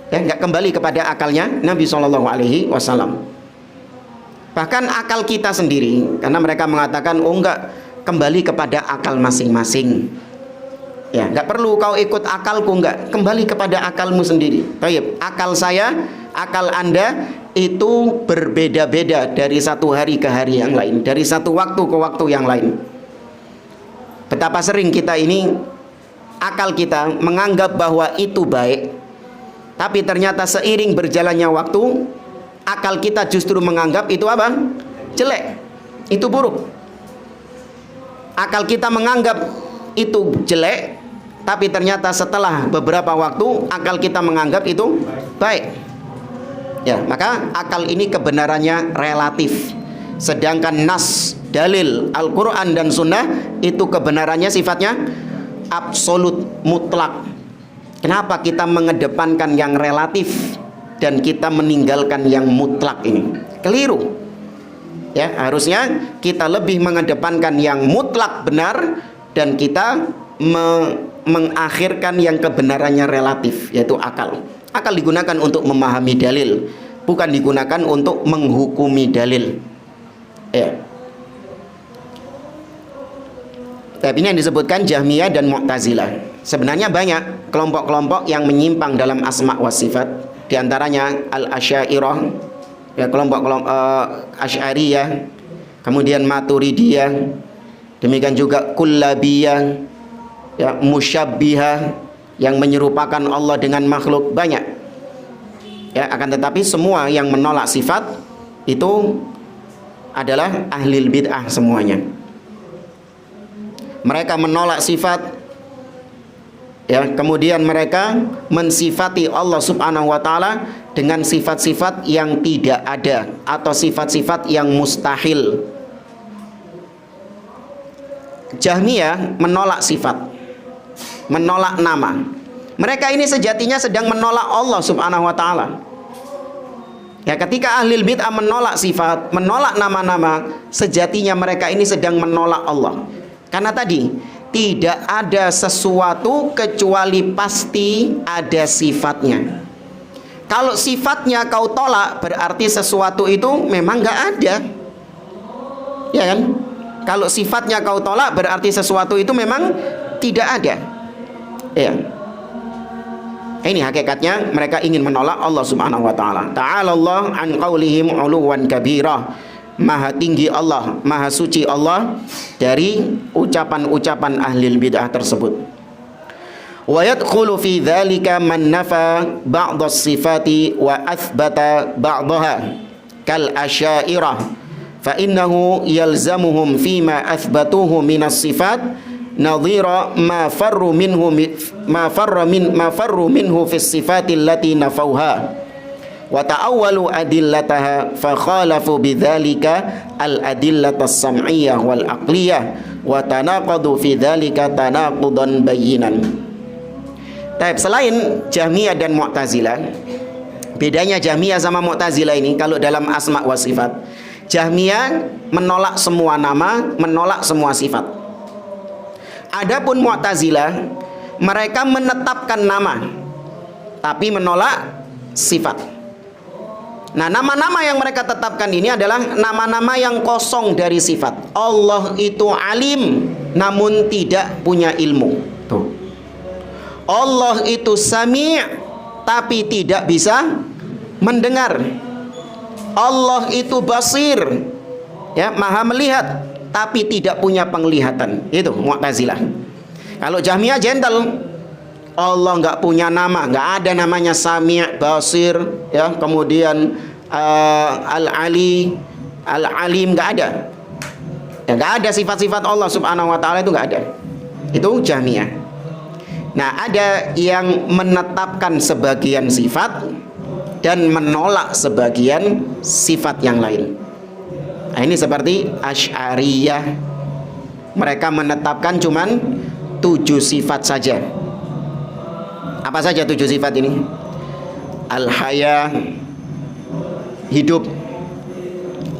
Ya, nggak kembali kepada akalnya Nabi SAW. Bahkan akal kita sendiri, karena mereka mengatakan, oh enggak, kembali kepada akal masing-masing. Ya, nggak perlu kau ikut akalku, enggak, kembali kepada akalmu sendiri. Baik, akal saya Akal Anda itu berbeda-beda dari satu hari ke hari yang lain, dari satu waktu ke waktu yang lain. Betapa sering kita ini, akal kita menganggap bahwa itu baik, tapi ternyata seiring berjalannya waktu, akal kita justru menganggap itu apa? Jelek, itu buruk. Akal kita menganggap itu jelek, tapi ternyata setelah beberapa waktu akal kita menganggap itu baik. Ya, maka akal ini kebenarannya relatif. Sedangkan nas, dalil Al-Quran dan Sunnah itu kebenarannya sifatnya absolut, mutlak. Kenapa kita mengedepankan yang relatif dan kita meninggalkan yang mutlak ini? Keliru. Ya, harusnya kita lebih mengedepankan yang mutlak benar dan kita mengakhirkan yang kebenarannya relatif, yaitu akal. Akal digunakan untuk memahami dalil, bukan digunakan untuk menghukumi dalil. Ya. Tapi ini yang disebutkan Jahmiyah dan Mu'tazilah. Sebenarnya banyak kelompok-kelompok yang menyimpang dalam asma wa sifat. Di antaranya Al-Asy'ariyah, ya, kelompok-kelompok Asy'ariyah, kemudian Maturidiyah, demikian juga Kullabiyah, ya, Musyabbihah, yang menyerupakan Allah dengan makhluk, banyak. Ya, akan tetapi semua yang menolak sifat itu adalah ahlil bid'ah semuanya. Mereka menolak sifat, ya, kemudian mereka mensifati Allah Subhanahu wa taala dengan sifat-sifat yang tidak ada atau sifat-sifat yang mustahil. Jahmiyah menolak sifat, menolak nama. Mereka ini sejatinya sedang menolak Allah Subhanahu wa taala. Ya, ketika ahlil bid'ah menolak sifat, menolak nama-nama, sejatinya mereka ini sedang menolak Allah. Karena tadi tidak ada sesuatu kecuali pasti ada sifatnya. Kalau sifatnya kau tolak, berarti sesuatu itu memang nggak ada. Ya kan? Kalau sifatnya kau tolak, berarti sesuatu itu memang tidak ada. Ya. Ini hakikatnya mereka ingin menolak Allah Subhanahu wa taala. Ta'ala Allah an qaulihim 'uluwan kabira. Maha tinggi Allah, maha suci Allah dari ucapan-ucapan ahlil bid'ah tersebut. Wa yadkhulu fi dzalika man nafa ba'd as-sifati wa athbata ba'daha kal asy'ariyah fa innahu yalzamuhum fima athbatuhu min as-sifat nadhira ma farru minhu fi as-sifati allati nafauha wa ta'awwalu adillataha fa khalafu bidzalika al-adillata as-sam'iyyah wal aqliyah wa tanaqadu fi dzalika tanaqudan bayyinan. Baik, selain Jahmiyah dan Mu'tazilah, bedanya Jahmiyah sama Mu'tazilah ini kalau dalam asma wa sifat, Jahmiyah menolak semua nama, menolak semua sifat. Adapun Mu'tazilah, mereka menetapkan nama tapi menolak sifat. Nah, nama-nama yang mereka tetapkan ini adalah nama-nama yang kosong dari sifat. Allah itu alim namun tidak punya ilmu. Tuh. Allah itu sami' tapi tidak bisa mendengar. Allah itu basir, ya, maha melihat tapi tidak punya penglihatan. Itu Mu'tazilah. Kalau Jahmiyah gentle, Allah nggak punya nama, nggak ada namanya Sami', Basir, ya, kemudian Al-Ali, Al-Alim, nggak ada. Ya, nggak ada sifat-sifat Allah Subhanahu wa taala, itu nggak ada. Itu Jahmiyah. Nah, ada yang menetapkan sebagian sifat dan menolak sebagian sifat yang lain. Nah, ini seperti Asy'ariyah. Mereka menetapkan cuman 7 sifat saja. Apa saja 7 sifat ini? Al-haya, hidup.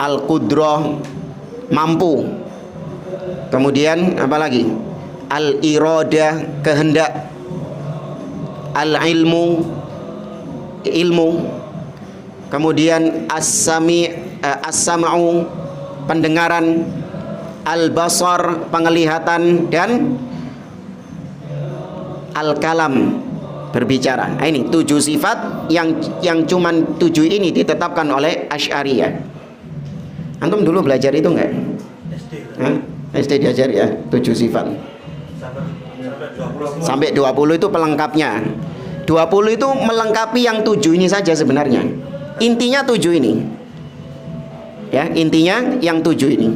Al-qudrah, mampu. Kemudian apa lagi? Al-iradah, kehendak. Al-ilmu, ilmu. Kemudian as-sam'u, pendengaran. Al-basar, penglihatan, dan al-kalam, berbicara. Nah, ini 7 sifat yang cuman 7 ini ditetapkan oleh Asy'ariyah. Antum dulu belajar itu enggak? SD diajar ya, 7 sifat. Sampai 20 itu pelengkapnya. 20 itu melengkapi yang 7 ini saja sebenarnya. Intinya 7 ini. Ya, intinya yang 7 ini.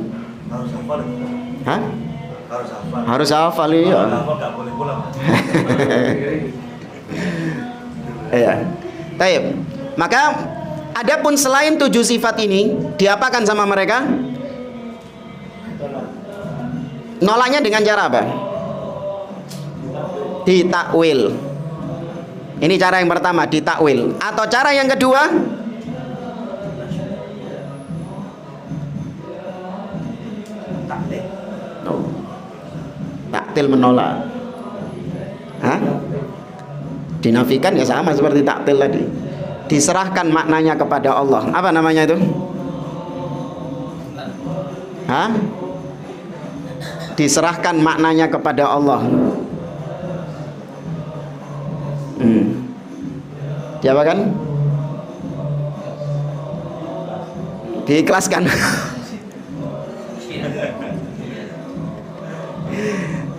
Harus hafal. Hah? Harus hafal. Harus hafal ya. Kalau hafal nggak boleh pulang. Ya. Baik. Maka adapun selain 7 sifat ini diapakan sama mereka? Nolaknya dengan cara apa? Ditakwil. Ini cara yang pertama, ditakwil. Atau cara yang kedua, taktil menolak. Hah? Dinafikan ya sama seperti taktil tadi. Diserahkan maknanya kepada Allah. Apa namanya itu? Hah? Diserahkan maknanya kepada Allah. Diapakan? Diikhlaskan.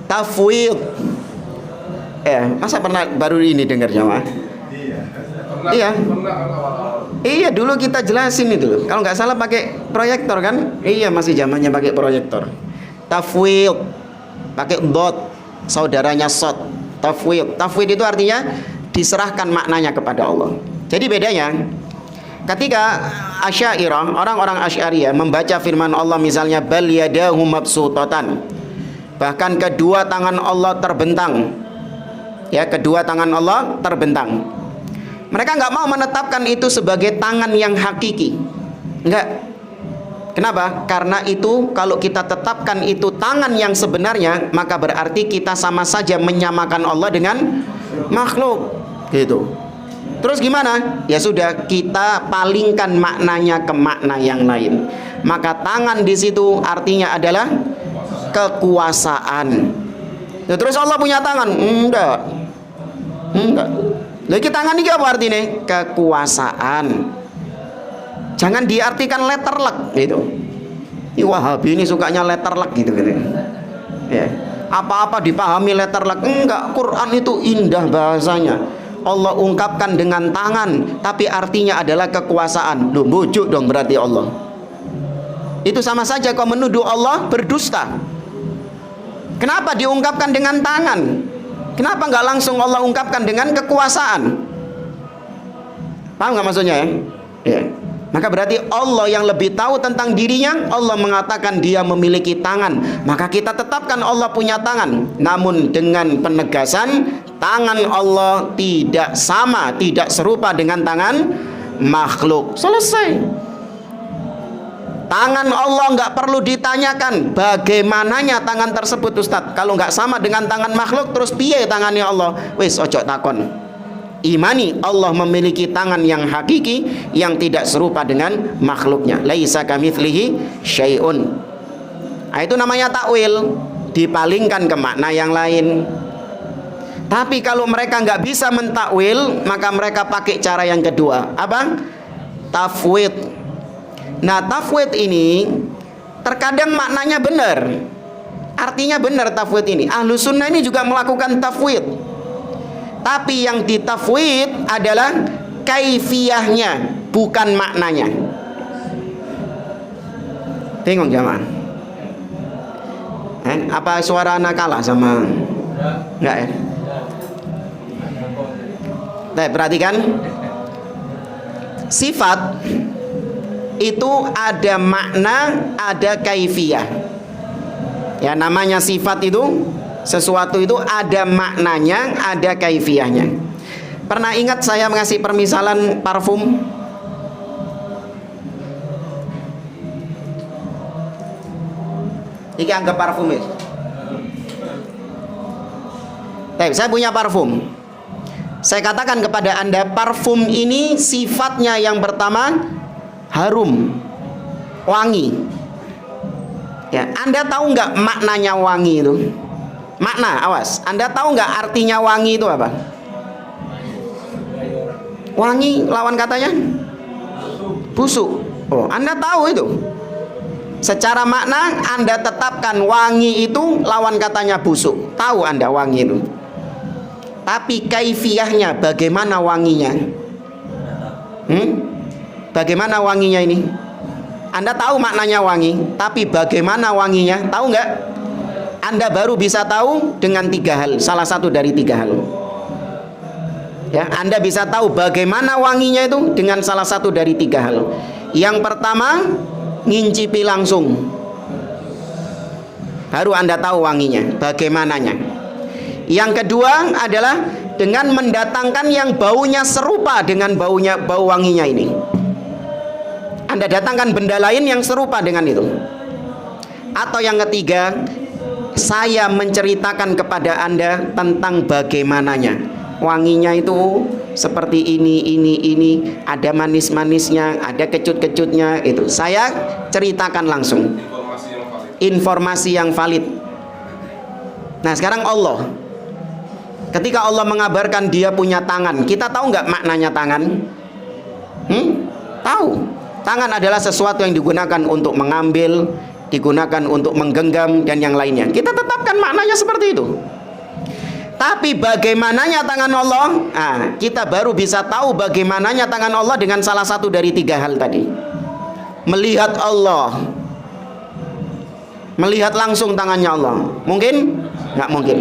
Tafwid. Masa pernah baru ini dengar jamaah? Iya. Iya, dulu kita jelasin itu loh. Kalau nggak salah pakai proyektor kan? Iya, masih zamannya pakai proyektor. Tafwid pakai dot, saudaranya sot. Tafwid. Tafwid itu artinya diserahkan maknanya kepada Allah. Jadi bedanya ketika Asy'ariyah, orang-orang Asy'ariyah membaca firman Allah misalnya bal yadahu mabsutatan, bahkan kedua tangan Allah terbentang. Ya, kedua tangan Allah terbentang. Mereka nggak mau menetapkan itu sebagai tangan yang hakiki. Enggak. Kenapa? Karena itu kalau kita tetapkan itu tangan yang sebenarnya, maka berarti kita sama saja menyamakan Allah dengan makhluk. Gitu. Terus gimana? Ya sudah, kita palingkan maknanya ke makna yang lain. Maka tangan di situ artinya adalah kekuasaan. Ya, terus Allah punya tangan? Enggak. Lagi tangan ini apa artinya? Kekuasaan. Jangan diartikan letterlek gitu. Ini Wahabi ini sukanya letterlek gitu. Ya. Apa-apa dipahami letterlek. Enggak, Quran itu indah bahasanya. Allah ungkapkan dengan tangan, tapi artinya adalah kekuasaan. Loh, bujuk dong berarti Allah. Itu sama saja kau menuduh Allah berdusta. Kenapa diungkapkan dengan tangan? Kenapa nggak langsung Allah ungkapkan dengan kekuasaan? Paham nggak maksudnya ya? Ya. Maka berarti Allah yang lebih tahu tentang dirinya. Allah mengatakan dia memiliki tangan, maka kita tetapkan Allah punya tangan. Namun dengan penegasan, tangan Allah tidak sama, tidak serupa dengan tangan makhluk. Selesai. Tangan Allah nggak perlu ditanyakan bagaimananya tangan tersebut, Ustadz. Kalau nggak sama dengan tangan makhluk, terus piye tangannya Allah? Wis ojo takon. Imani Allah memiliki tangan yang hakiki yang tidak serupa dengan makhluknya. Laisa kamitslihi syai'un. Nah, itu namanya takwil, dipalingkan ke makna yang lain. Tapi kalau mereka nggak bisa mentakwil, maka mereka pakai cara yang kedua. Apa? Tafwid. Nah, tafwid ini terkadang maknanya benar, artinya benar tafwid ini. Ahlus sunnah ini juga melakukan tafwid. Tapi yang ditafwid adalah kaifiyahnya, bukan maknanya. Bingung jamaah? Apa suara anak kalah sama? Enggak ya? Nah, perhatikan. Sifat itu ada makna, ada kaifiyah. Ya, namanya sifat itu sesuatu itu ada maknanya, ada kaifiyahnya. Pernah ingat saya mengasih permisalan parfum? Ini anggap parfum ya. Saya punya parfum. Saya katakan kepada Anda, parfum ini sifatnya yang pertama harum, wangi. Ya, Anda tahu nggak maknanya wangi itu? Makna, awas. Anda tahu nggak artinya wangi itu apa? Wangi lawan katanya busuk. Oh, Anda tahu itu. Secara makna Anda tetapkan wangi itu lawan katanya busuk. Tahu Anda wangi itu. Tapi kaifiyahnya, bagaimana wanginya? Bagaimana wanginya ini? Anda tahu maknanya wangi, tapi bagaimana wanginya? Tahu nggak? Anda baru bisa tahu dengan 3 hal. Salah satu dari 3 hal. Ya, Anda bisa tahu bagaimana wanginya itu dengan salah satu dari 3 hal. Yang pertama, ngincipi langsung. Baru Anda tahu wanginya, bagaimananya. Yang kedua adalah dengan mendatangkan yang baunya serupa dengan bau wanginya ini. Anda datangkan benda lain yang serupa dengan itu. Atau yang ketiga, saya menceritakan kepada Anda tentang bagaimananya. Wanginya itu seperti ini, ada manis-manisnya, ada kecut-kecutnya, itu. Saya ceritakan langsung. Informasi yang valid. Nah, sekarang Allah. Ketika Allah mengabarkan dia punya tangan, kita tahu nggak maknanya tangan? Tahu. Tangan adalah sesuatu yang digunakan untuk mengambil, digunakan untuk menggenggam, dan yang lainnya. Kita tetapkan maknanya seperti itu. Tapi bagaimananya tangan Allah? Nah, kita baru bisa tahu bagaimananya tangan Allah dengan salah satu dari 3 hal tadi. Melihat Allah. Melihat langsung tangannya Allah. Mungkin? Nggak mungkin.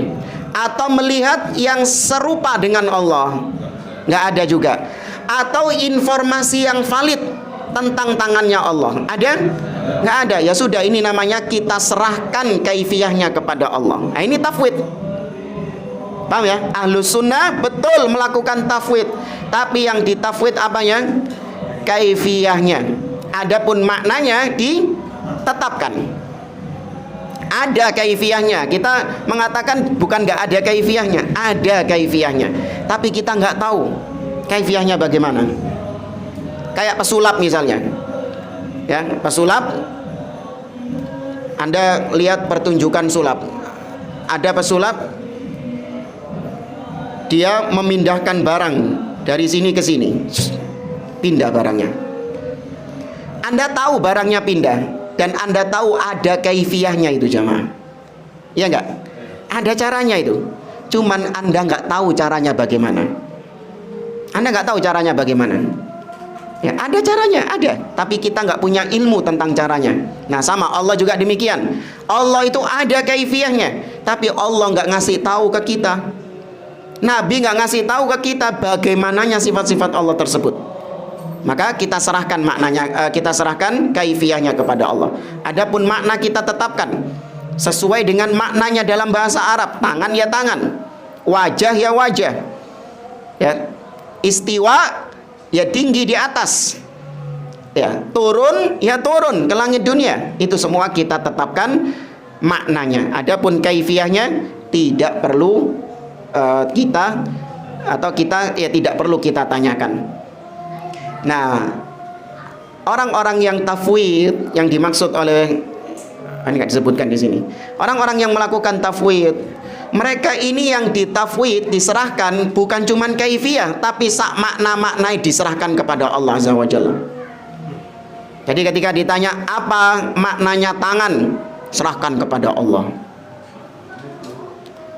Atau melihat yang serupa dengan Allah. Nggak ada juga. Atau informasi yang valid tentang tangannya Allah. Ada? Nggak ada. Ya sudah, ini namanya kita serahkan kaifiyahnya kepada Allah. Nah, ini tafwid. Paham ya? Ahlus sunnah betul melakukan tafwid. Tapi yang ditafwid apanya? Kaifiyahnya. Adapun maknanya ditetapkan. Ada kaifiyahnya. Kita mengatakan bukan nggak ada kaifiyahnya. Ada kaifiyahnya. Tapi kita nggak tahu kaifiyahnya bagaimana. Kayak pesulap misalnya, ya, pesulap. Anda lihat pertunjukan sulap. Ada pesulap, dia memindahkan barang dari sini ke sini, pindah barangnya. Anda tahu barangnya pindah, dan Anda tahu ada kaifiyahnya itu jamaah. Ya enggak? Ada caranya itu. Cuman Anda nggak tahu caranya bagaimana. Anda nggak tahu caranya bagaimana. Ya, ada caranya, ada. Tapi kita nggak punya ilmu tentang caranya. Nah, sama Allah juga demikian. Allah itu ada kaifiyahnya, tapi Allah nggak ngasih tahu ke kita. Nabi nggak ngasih tahu ke kita bagaimananya sifat-sifat Allah tersebut. Maka kita serahkan maknanya, kita serahkan kaifiyahnya kepada Allah. Adapun makna kita tetapkan sesuai dengan maknanya dalam bahasa Arab. Tangan ya tangan, wajah ya wajah. Ya, istiwa ya tinggi di atas, ya turun ya turun ke langit dunia. Itu semua kita tetapkan maknanya. Adapun kaifiyahnya tidak perlu kita ya tidak perlu kita tanyakan. Nah, orang-orang yang tafwid yang dimaksud oleh ini nggak disebutkan di sini. Orang-orang yang melakukan tafwid, mereka ini yang ditafwid diserahkan bukan cuman kaifiyah, tapi sak makna-makna diserahkan kepada Allah Azza wa Jalla. Jadi ketika ditanya apa maknanya tangan, serahkan kepada Allah.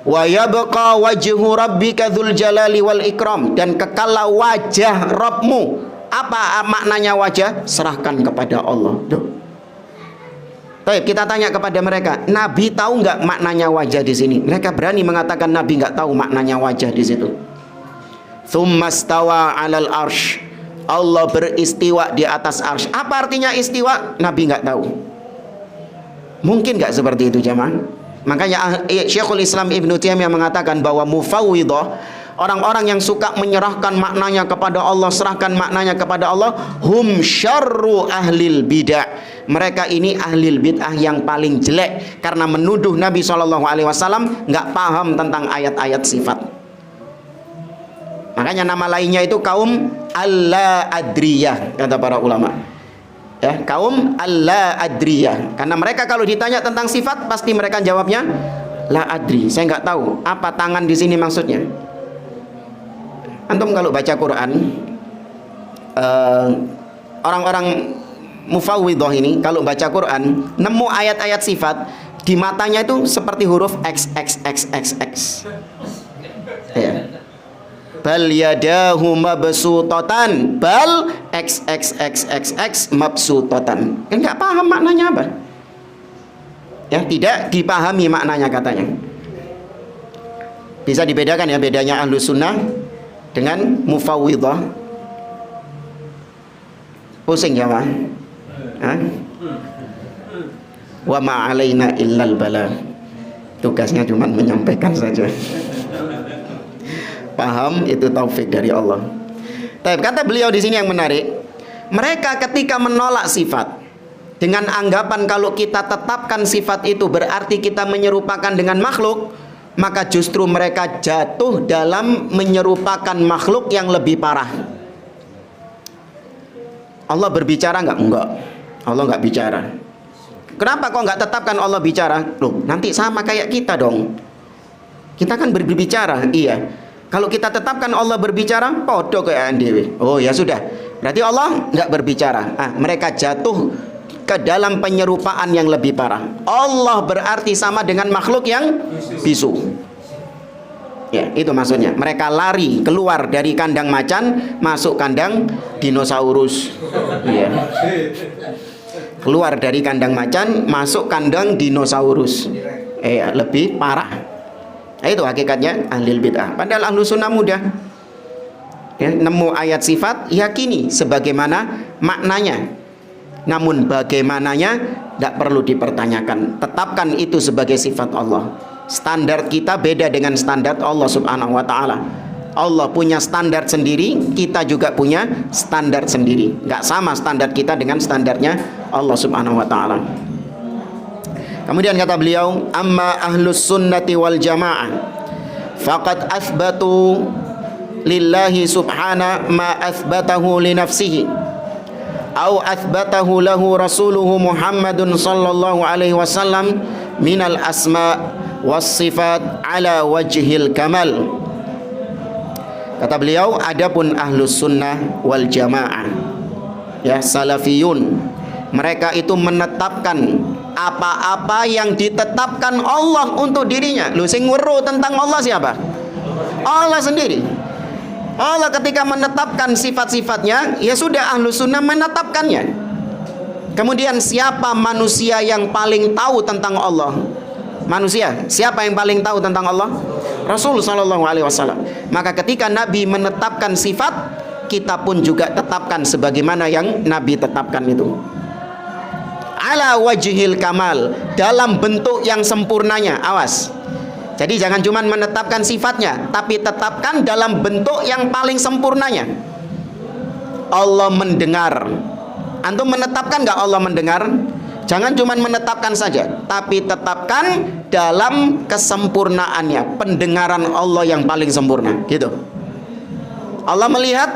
Wa yabqa wajhu rabbika dzul jalali wal ikram, dan kekallah wajah Rabbmu. Apa maknanya wajah? Serahkan kepada Allah. Baik, kita tanya kepada mereka, Nabi tahu nggak maknanya wajah di sini? Mereka berani mengatakan Nabi nggak tahu maknanya wajah di situ. Tsummastawa 'alal arsy. Allah beristiwa di atas arsy. Apa artinya istiwa? Nabi nggak tahu. Mungkin nggak seperti itu jamaah? Makanya Syekhul Islam Ibnu Taimiyah mengatakan bahwa mufawwidhah, orang-orang yang suka menyerahkan maknanya kepada Allah, serahkan maknanya kepada Allah, hum syarru ahlil bidah. Mereka ini ahlil bid'ah yang paling jelek, karena menuduh Nabi SAW nggak paham tentang ayat-ayat sifat. Makanya nama lainnya itu kaum Al-Adriyah, kata para ulama. Ya, kaum Al-Adriyah. Karena mereka kalau ditanya tentang sifat, pasti mereka jawabnya la adri, saya nggak tahu apa tangan di sini maksudnya. Antum kalau baca Quran, orang-orang mufawwidhah ini kalau baca Quran nemu ayat-ayat sifat di matanya itu seperti huruf X X X X X. Ya. Bal yadahu mabsutatan, bal X X X X X mabsutatan. Kan nggak paham maknanya apa? Ya, tidak dipahami maknanya katanya. Bisa dibedakan ya bedanya Ahlus Sunnah dengan mufawwidhah. Pusing ya, Pak? Hah? Wa ma alaina illal bala. Tugasnya cuma menyampaikan saja. Paham, itu taufik dari Allah. Tapi kata beliau di sini yang menarik, mereka ketika menolak sifat dengan anggapan kalau kita tetapkan sifat itu berarti kita menyerupakan dengan makhluk, maka justru mereka jatuh dalam menyerupakan makhluk yang lebih parah. Allah berbicara enggak? Enggak. Allah enggak bicara. Kenapa kok enggak tetapkan Allah bicara? Loh, nanti sama kayak kita dong. Kita kan berbicara, iya. Kalau kita tetapkan Allah berbicara, podo kayak dewe. Oh ya sudah. Berarti Allah enggak berbicara. Mereka jatuh ke dalam penyerupaan yang lebih parah. Allah berarti sama dengan makhluk yang bisu. Ya, itu maksudnya. Mereka lari keluar dari kandang macan, masuk kandang dinosaurus. Iya. Keluar dari kandang macan, masuk kandang dinosaurus. Lebih parah. Itu hakikatnya ahli bid'ah. Padahal ahlu sunnah mudah. Ya, nemu ayat sifat, yakini sebagaimana maknanya. Namun bagaimananya tidak perlu dipertanyakan. Tetapkan itu sebagai sifat Allah. Standar kita beda dengan standar Allah subhanahu wa ta'ala. Allah punya standar sendiri, kita juga punya standar sendiri. Gak sama standar kita dengan standarnya Allah subhanahu wa ta'ala. Kemudian kata beliau, amma ahlus sunnati wal jamaah faqad athbatu lillahi subhana ma athbatahu li nafsihi au athbatahu lahu rasuluhu Muhammadun sallallahu alaihi wasallam minal asma was sifat ala wajhil kamal. Kata beliau, adapun ahlus sunnah wal jamaah, ya salafiyun, mereka itu menetapkan apa-apa yang ditetapkan Allah untuk dirinya. Lu sing weruh tentang Allah siapa? Allah sendiri. Allah ketika menetapkan sifat-sifatnya, ya sudah ahlus sunnah menetapkannya. Kemudian siapa manusia yang paling tahu tentang Allah? Manusia, siapa yang paling tahu tentang Allah? Rasul sallallahu alaihi wasallam. Maka ketika Nabi menetapkan sifat, kita pun juga tetapkan sebagaimana yang Nabi tetapkan itu. Ala wajhil kamal, dalam bentuk yang sempurnanya. Awas. Jadi jangan cuma menetapkan sifatnya, tapi tetapkan dalam bentuk yang paling sempurnanya. Allah mendengar. Antum menetapkan enggak Allah mendengar? Jangan cuma menetapkan saja, tapi tetapkan dalam kesempurnaannya, pendengaran Allah yang paling sempurna, gitu. Allah melihat,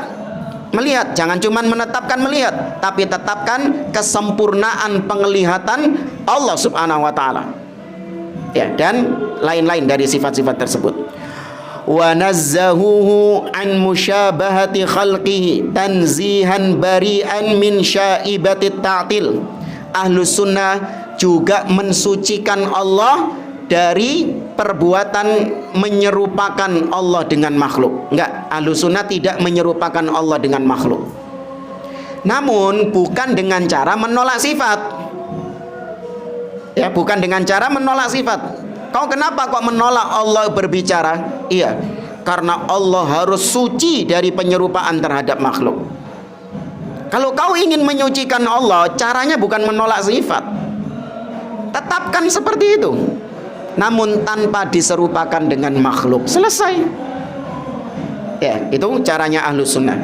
jangan cuma menetapkan melihat, tapi tetapkan kesempurnaan penglihatan Allah subhanahu wa ta'ala. Ya, dan lain-lain dari sifat-sifat tersebut. Wa nazzahuhu an musyabahati khalqihi tanzihan bari'an min syaibati ta'til. Ahlus sunnah juga mensucikan Allah dari perbuatan menyerupakan Allah dengan makhluk. Enggak, ahlus sunnah tidak menyerupakan Allah dengan makhluk. Namun bukan dengan cara menolak sifat. Ya, bukan dengan cara menolak sifat. Kau kenapa kok menolak Allah berbicara? Iya, karena Allah harus suci dari penyerupaan terhadap makhluk. Kalau kau ingin menyucikan Allah, caranya bukan menolak sifat. Tetapkan seperti itu, namun tanpa diserupakan dengan makhluk. Selesai. Ya, itu caranya ahlus sunnah.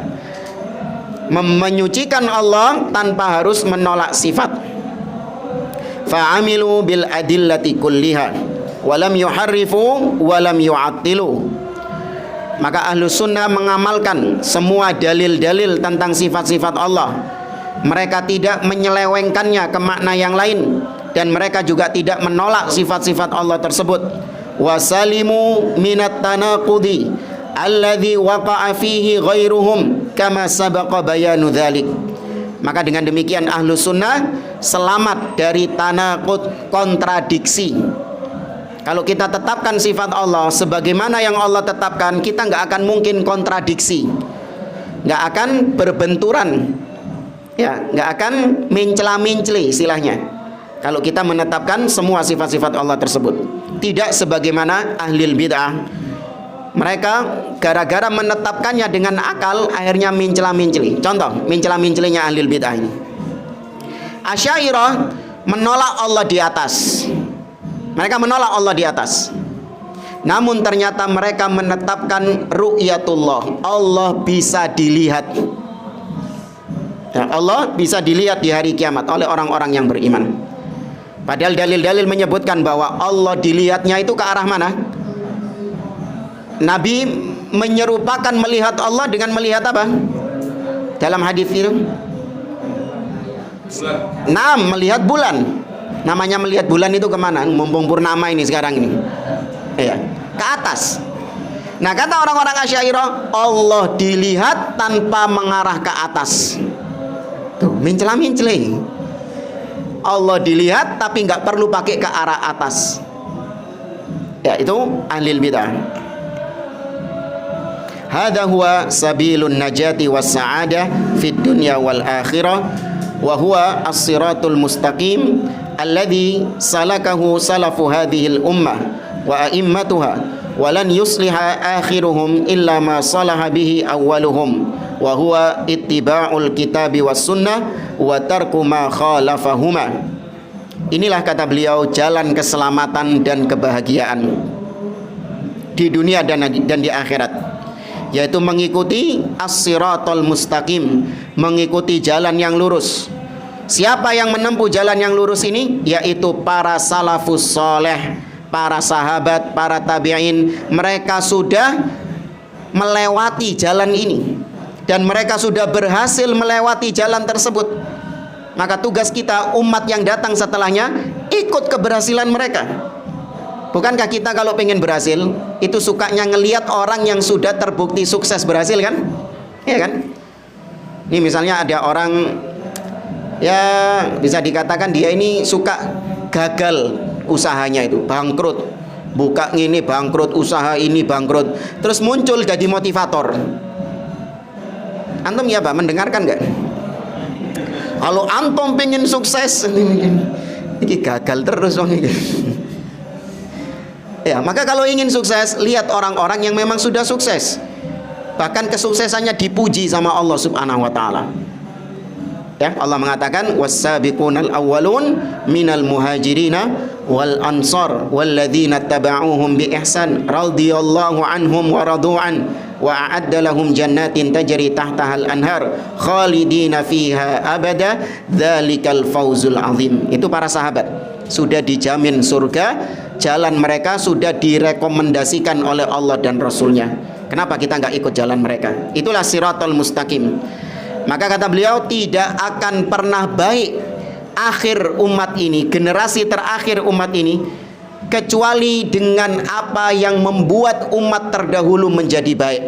Menyucikan Allah tanpa harus menolak sifat. Fa'amilu bil adillati kulliha walam yuharrifu walam yu'attilu. Maka ahlus sunnah mengamalkan semua dalil-dalil tentang sifat-sifat Allah. Mereka tidak menyelewengkannya ke makna yang lain, dan mereka juga tidak menolak sifat-sifat Allah tersebut. Wasalimu minat tanaqudi alladhi waqa'a fihi ghairuhum kama sabaqa bayanu dzalik. Maka dengan demikian ahlu sunnah selamat dari tanaqud, kontradiksi. Kalau kita tetapkan sifat Allah sebagaimana yang Allah tetapkan, kita nggak akan mungkin kontradiksi, nggak akan berbenturan, ya, nggak akan mencela-menceli istilahnya. Kalau kita menetapkan semua sifat-sifat Allah tersebut, tidak sebagaimana ahlul bid'ah. Mereka gara-gara menetapkannya dengan akal, akhirnya mencela-menceli. Contoh, mencela-mencelinya ahlul bid'ah ini. Asy'ariyah menolak Allah di atas. Mereka menolak Allah di atas. Namun ternyata mereka menetapkan ru'yatullah. Allah bisa dilihat. Ya, Allah bisa dilihat di hari kiamat oleh orang-orang yang beriman. Padahal dalil-dalil menyebutkan bahwa Allah dilihatnya itu ke arah mana? Nabi menyerupakan melihat Allah dengan melihat apa? Dalam hadis itu, melihat bulan. Namanya melihat bulan itu kemana? Mumpung purnama ini sekarang ini, ya, ke atas. Nah, kata orang-orang Asy'ariyah, Allah dilihat tanpa mengarah ke atas. Tuh, mencela-menceli. Allah dilihat tapi nggak perlu pakai ke arah atas. Ya, itu ahlul bid'ah. Hadza huwa sabilun najati was sa'adah fid dunya wal akhirah wa huwa as-siratul mustaqim alladhi salakahu salafu hadhil ummah wa a'immatuha wa lan yusliha akhiruhum illa ma salaha bihi awwaluhum wa huwa ittiba'ul kitabi was sunnah wa tarku ma khalafahuma. Inilah kata beliau jalan keselamatan dan kebahagiaan di dunia dan di akhirat, yaitu mengikuti as-siratal mustaqim, mengikuti jalan yang lurus. Siapa yang menempuh jalan yang lurus ini? Yaitu para salafus soleh, para sahabat, para tabi'in. Mereka sudah melewati jalan ini dan mereka sudah berhasil melewati jalan tersebut. Maka tugas kita umat yang datang setelahnya ikut keberhasilan mereka. Bukankah kita kalau pengen berhasil itu sukanya ngelihat orang yang sudah terbukti sukses berhasil kan? Iya kan? Ini misalnya ada orang, ya bisa dikatakan dia ini suka gagal usahanya itu, bangkrut. Buka ini bangkrut, usaha ini bangkrut. Terus muncul jadi motivator. Antum ya Pak, mendengarkan nggak? Kalau antum pengen sukses, ini gagal terus wong iki. Ya, maka kalau ingin sukses, lihat orang-orang yang memang sudah sukses. Bahkan kesuksesannya dipuji sama Allah Subhanahu wa taala. Ya, Allah mengatakan was-sabiqunal awwalun minal muhajirina wal ansar walladzina tabauhum bi ihsan radhiyallahu anhum wa radu'an wa a'adda lahum jannatin tajri tahtahal anhar khalidina fiha abada dzalikal fawzul azim. Itu para sahabat sudah dijamin surga, jalan mereka sudah direkomendasikan oleh Allah dan Rasulnya. Kenapa kita nggak ikut jalan mereka? Itulah siratal mustaqim. Maka kata beliau, tidak akan pernah baik akhir umat ini, generasi terakhir umat ini, kecuali dengan apa yang membuat umat terdahulu menjadi baik.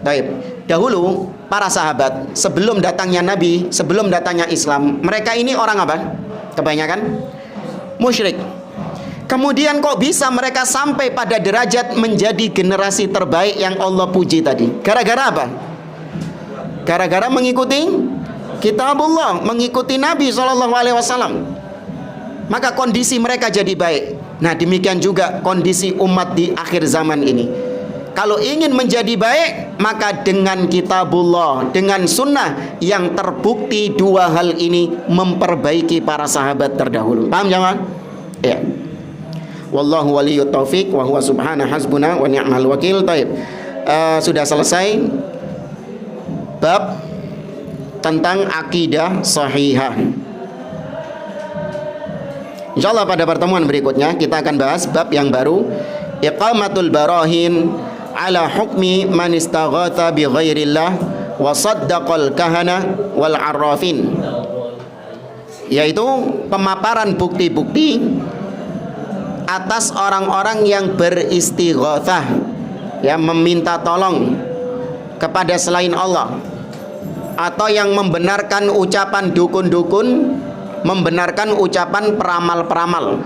Baik. Dahulu para sahabat sebelum datangnya Nabi, sebelum datangnya Islam, mereka ini orang apa? Kebanyakan musyrik. Kemudian kok bisa mereka sampai pada derajat menjadi generasi terbaik yang Allah puji tadi? Gara-gara apa? Gara-gara mengikuti kitabullah, mengikuti Nabi SAW. Maka kondisi mereka jadi baik. Nah, demikian juga kondisi umat di akhir zaman ini. Kalau ingin menjadi baik, maka dengan kitabullah, dengan sunnah yang terbukti dua hal ini memperbaiki para sahabat terdahulu. Paham jemaah? Ya. Wallahu waliyut taufiq wa huwa subhana hasbuna wa ni'mal wakil. Taib. Sudah selesai bab tentang akidah sahihah. Insyaallah pada pertemuan berikutnya kita akan bahas bab yang baru, iqamatul barahin ala hukmi man istaghatha bi ghairillah wa saddaqal kahana wal arrafin, yaitu pemaparan bukti-bukti atas orang-orang yang beristighatsah, ya, meminta tolong kepada selain Allah, atau yang membenarkan ucapan dukun-dukun, membenarkan ucapan peramal-peramal.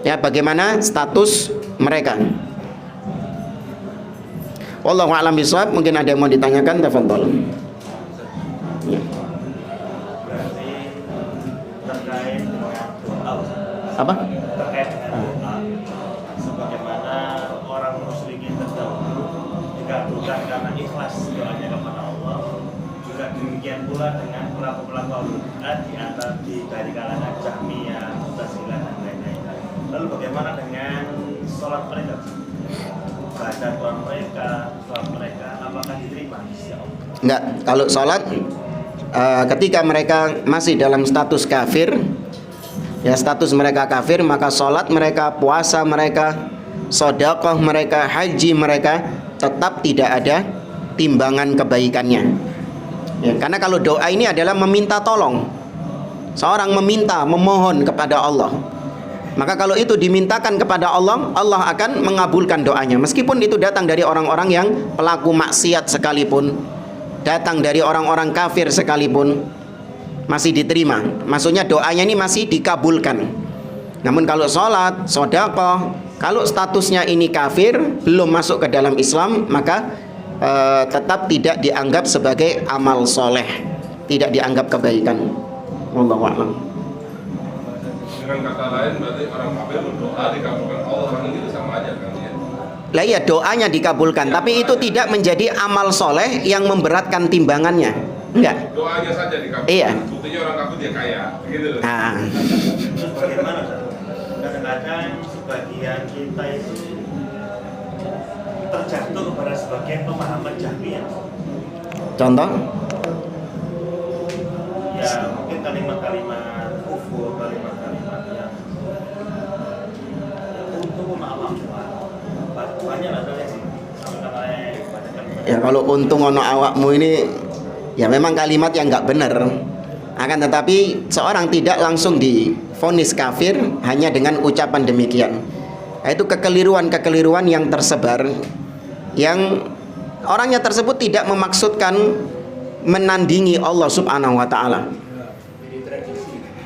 Ya, bagaimana status mereka? Wallahu a'lam bishawab. Mungkin ada yang mau ditanyakan, tafadhol. Ya. Berarti terkait dengan doa, Apa? terkait dengan doa, sebagaimana orang musyrikin terdahulu dikabulkan karena ikhlas doanya kepada Allah, juga demikian pula dengan pelaku-pelaku bid'ah dari kalangan Jahmiyah, Mu'tazilah dan lain-lain. Lalu bagaimana dengan sholat mereka? Baca doa mereka, sholat mereka, apakah diterima? Ya Allah. Enggak, kalau sholat ketika mereka masih dalam status kafir, ya status mereka kafir, maka sholat mereka, puasa mereka, sedekah mereka, haji mereka tetap tidak ada timbangan kebaikannya. Ya, karena kalau doa ini adalah meminta tolong, seorang meminta, memohon kepada Allah, maka kalau itu dimintakan kepada Allah, Allah akan mengabulkan doanya, meskipun itu datang dari orang-orang yang pelaku maksiat sekalipun, datang dari orang-orang kafir sekalipun, masih diterima. Maksudnya doanya ini masih dikabulkan. Namun kalau sholat, sedekah, kalau statusnya ini kafir, belum masuk ke dalam Islam, maka tetap tidak dianggap sebagai amal soleh, tidak dianggap kebaikan. Wallahu a'lam. Dengan kata lain berarti orang kafir berdoa dikabulkan Allah, kan itu sama aja kan ya. Lah iya, doanya dikabulkan, tapi itu tidak menjadi amal soleh yang memberatkan timbangannya. Enggak. Doanya saja dikabulkan. Iya. Buktinya orang kafir dia kaya, begitu loh. Nah, Terus bagaimana? Kadang-kadang sebagian kita itu terjatuh kepada sebagian pemahaman Jahmiyah. contoh? Ya mungkin kalimat-kalimat kufur, kalimat-kalimat yang untuk memaafkan banyak lah yang disampaikan oleh banyak kalimat. Ya kalau untung ono awakmu ini, ya memang kalimat yang nggak benar. Akan tetapi seorang tidak langsung divonis kafir hanya dengan ucapan demikian. Itu kekeliruan-kekeliruan yang tersebar, yang orangnya tersebut tidak memaksudkan menandingi Allah Subhanahu wa taala.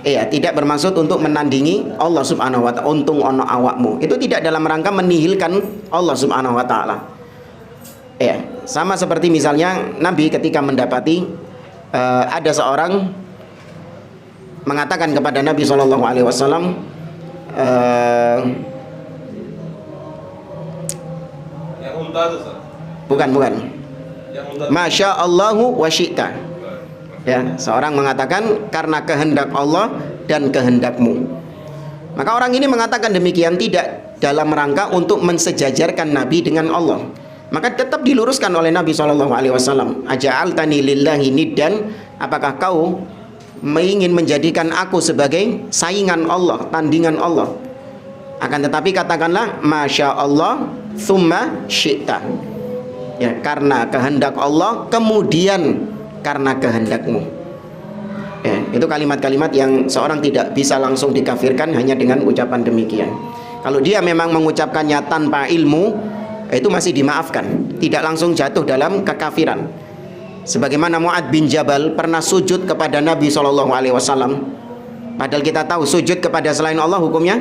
Iya, tidak bermaksud untuk menandingi Allah Subhanahu wa taala. Untung ono awakmu. Itu tidak dalam rangka menihilkan Allah Subhanahu wa taala. Iya, sama seperti misalnya Nabi ketika mendapati ada seorang mengatakan kepada Nabi Shallallahu alaihi wasallam, Yang unta itu, Ustaz. bukan. Yang unta. Masya Allahu wa syi'ta. Ya, seorang mengatakan karena kehendak Allah dan kehendakmu. Maka orang ini mengatakan demikian tidak dalam rangka untuk mensejajarkan Nabi dengan Allah. Maka tetap diluruskan oleh Nabi SAW. Aja'altani lillahi niddan, apakah kau ingin menjadikan aku sebagai saingan Allah, tandingan Allah? Akan tetapi katakanlah Masya Allah thumma syi'ta. Ya, karena kehendak Allah kemudian karena kehendakmu. Ya, itu kalimat-kalimat yang seorang tidak bisa langsung dikafirkan hanya dengan ucapan demikian. Kalau dia memang mengucapkannya tanpa ilmu, itu masih dimaafkan, tidak langsung jatuh dalam kekafiran. Sebagaimana Mu'ad bin Jabal pernah sujud kepada Nabi SAW, padahal kita tahu sujud kepada selain Allah hukumnya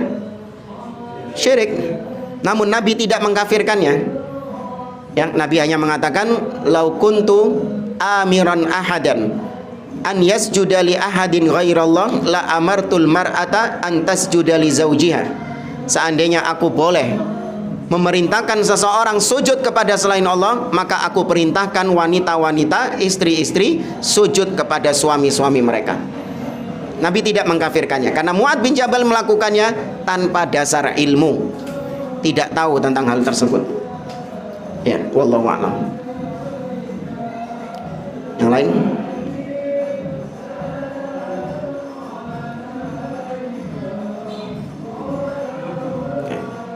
syirik. Namun Nabi tidak mengkafirkannya. Yang Nabi hanya mengatakan, "Lau kuntu amiran ahadan an yasjuda li ahadin ghairallah la amartul mar'ata an tasjuda li zawjiha." Seandainya aku boleh memerintahkan seseorang sujud kepada selain Allah, maka aku perintahkan wanita-wanita, istri-istri sujud kepada suami-suami mereka. Nabi tidak mengkafirkannya karena Mu'ad bin Jabal melakukannya tanpa dasar ilmu, tidak tahu tentang hal tersebut. Ya, wallahu a'lam. Yang lain?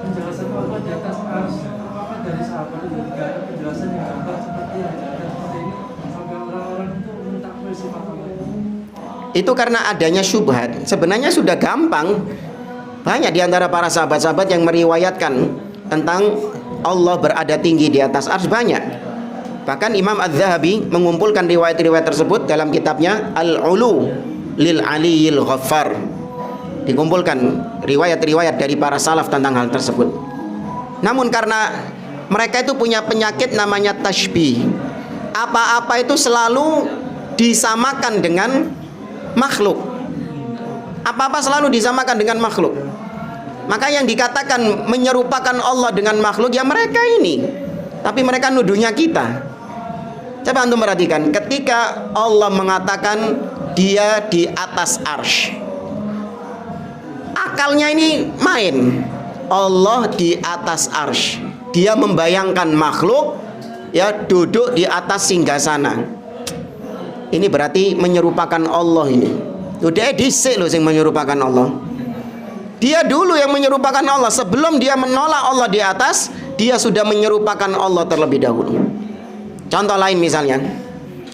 Penjelasan Allah di atas ars, apakah dari sahabat itu juga ada penjelasan yang gampang seperti yang ada seperti ini sampai orang-orang itu mentakwil sifat Allah itu? Itu karena adanya syubhat. Sebenarnya sudah gampang. Banyak di antara para sahabat-sahabat yang meriwayatkan tentang Allah berada tinggi di atas arsy, banyak. Bahkan Imam Az-Zahabi mengumpulkan riwayat-riwayat tersebut dalam kitabnya Al-Ulu lil Aliyil Ghaffar. Dikumpulkan riwayat-riwayat dari para salaf tentang hal tersebut. Namun karena mereka itu punya penyakit namanya tashbih. Apa-apa itu selalu disamakan dengan makhluk. Apa-apa selalu disamakan dengan makhluk. Maka yang dikatakan menyerupakan Allah dengan makhluk ya mereka ini. Tapi mereka nuduhnya kita. Coba antum perhatikan, ketika Allah mengatakan dia di atas arsy, akalnya ini main. Allah di atas arsy, dia membayangkan makhluk ya duduk di atas singgasana. Ini berarti menyerupakan Allah ini. Udah dhisik loh yang menyerupakan Allah. Dia dulu yang menyerupakan Allah. Sebelum dia menolak Allah di atas, dia sudah menyerupakan Allah terlebih dahulu. Contoh lain misalnya,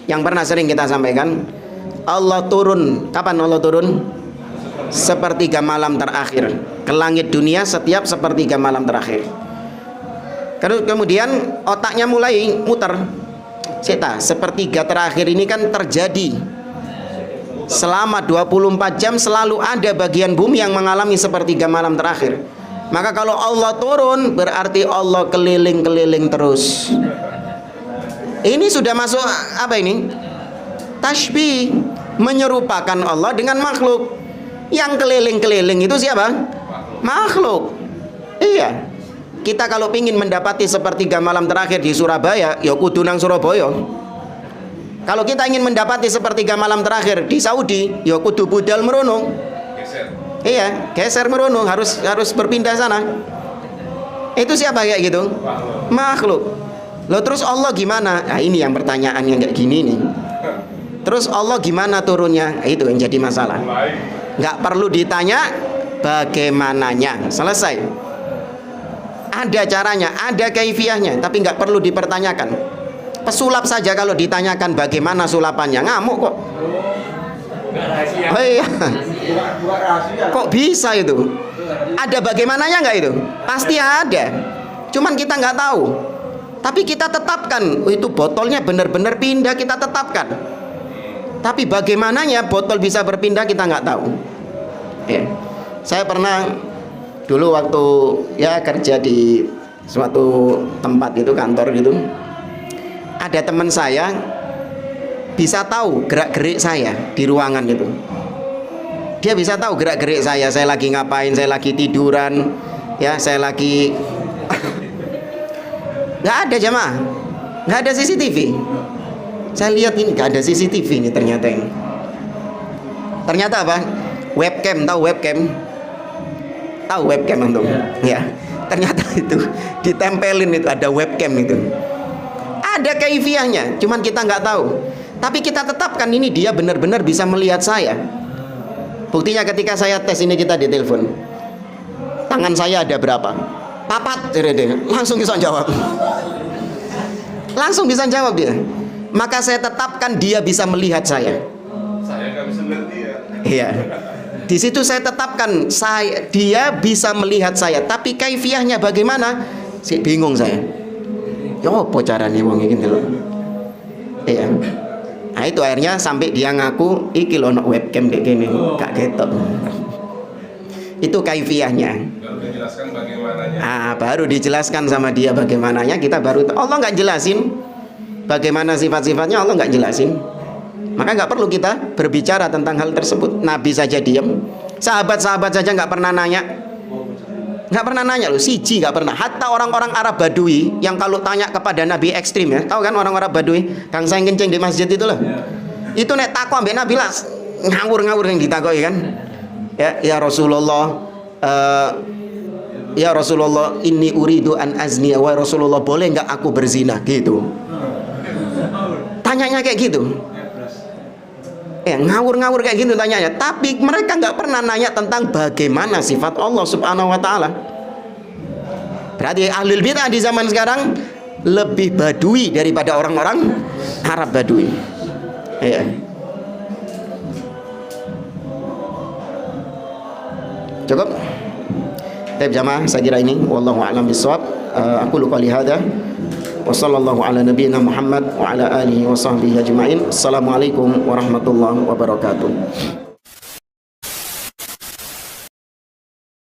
yang pernah sering kita sampaikan, Allah turun. Kapan Allah turun? Sepertiga malam terakhir ke langit dunia setiap sepertiga malam terakhir. Kemudian otaknya mulai muter. Seta, sepertiga terakhir ini kan terjadi selama 24 jam selalu ada bagian bumi yang mengalami sepertiga malam terakhir. Maka kalau Allah turun berarti Allah keliling-keliling terus. Ini sudah masuk apa ini? Tashbih, menyerupakan Allah dengan makhluk. Yang keliling-keliling itu siapa? Makhluk. Iya. Kita kalau ingin mendapati sepertiga malam terakhir di Surabaya, ya kudu nang Surabaya. Kalau kita ingin mendapati sepertiga malam terakhir di Saudi, ya kudu budal merono. Iya, geser merono, harus berpindah sana. Itu siapa kayak gitu? Makhluk. Loh terus Allah gimana? Nah ini yang pertanyaan yang kayak gini nih. Terus Allah gimana turunnya? Nah, itu yang jadi masalah. Nggak perlu ditanya bagaimananya. Selesai. Ada caranya, ada kaifiyahnya, tapi nggak perlu dipertanyakan. Pesulap saja kalau ditanyakan bagaimana sulapannya ngamuk kok. Oh iya. Kok bisa itu? Ada bagaimananya nggak itu? Pasti ada. Cuman kita nggak tahu. Tapi kita tetapkan, itu botolnya benar-benar pindah, kita tetapkan. Tapi bagaimananya botol bisa berpindah kita nggak tahu. Ya. Saya pernah dulu waktu ya kerja di suatu tempat itu, kantor gitu. Ada teman saya bisa tahu gerak-gerik saya di ruangan itu. Dia bisa tahu gerak-gerik saya lagi ngapain, saya lagi tiduran, ya saya lagi nggak ada jamaah, nggak ada CCTV. Saya lihat ini nggak ada CCTV ini ternyata ini. Ternyata apa? Webcam, tahu webcam? Tahu webcam untuk? Ya. Ternyata itu ditempelin itu ada webcam itu. Ada kaifiyahnya, cuman kita nggak tahu. Tapi kita tetapkan ini dia benar-benar bisa melihat saya. Buktinya ketika saya tes ini kita ditelepon. Tangan saya ada berapa? Papat, langsung bisa jawab. Langsung bisa jawab dia. Maka saya tetapkan dia bisa melihat saya. Saya nggak bisa melihat dia. Iya. Di situ saya tetapkan dia bisa melihat saya. Tapi kaifiyahnya bagaimana? Bingung saya. Yo, apa caranya wong iki lho. Iya. Nah itu akhirnya sampai dia ngaku iki lho ono webcam kayak gini, gak ketok. Itu kaifiyahnya. Baru dijelaskan bagaimananya. Baru dijelaskan sama dia bagaimananya, kita baru Allah nggak jelasin bagaimana sifat-sifatnya, Allah nggak jelasin. Maka nggak perlu kita berbicara tentang hal tersebut. Nabi saja diam, sahabat-sahabat saja nggak pernah nanya. Nggak pernah nanya loh, siji nggak pernah. Hatta orang-orang Arab Badui yang kalau tanya kepada Nabi ekstrim ya, tahu kan orang-orang Badui, kang saya kencing di masjid itu loh. Itu nek takwa ambek Nabi lah ngawur-ngawur yang ditakoi kan. Ya Rasulullah, ya Rasulullah, inni uridu an azniya, wa Rasulullah boleh nggak aku berzina gitu. Tanyanya kayak gitu. Ngawur-ngawur kayak gitu tanyanya. Tapi mereka nggak pernah nanya tentang bagaimana sifat Allah Subhanahu wa ta'ala. Berarti ahlul bidah di zaman sekarang lebih badui daripada orang-orang Arab Badui. Ya. Cukup? Baik jamaah, saya kira ini wallahu a'lam bishawab. Aku lupa lihat Wa sallallahu ala nabiyyina Muhammad wa ala alihi wa sahbihi ajma'in. Assalamualaikum warahmatullahi wabarakatuh.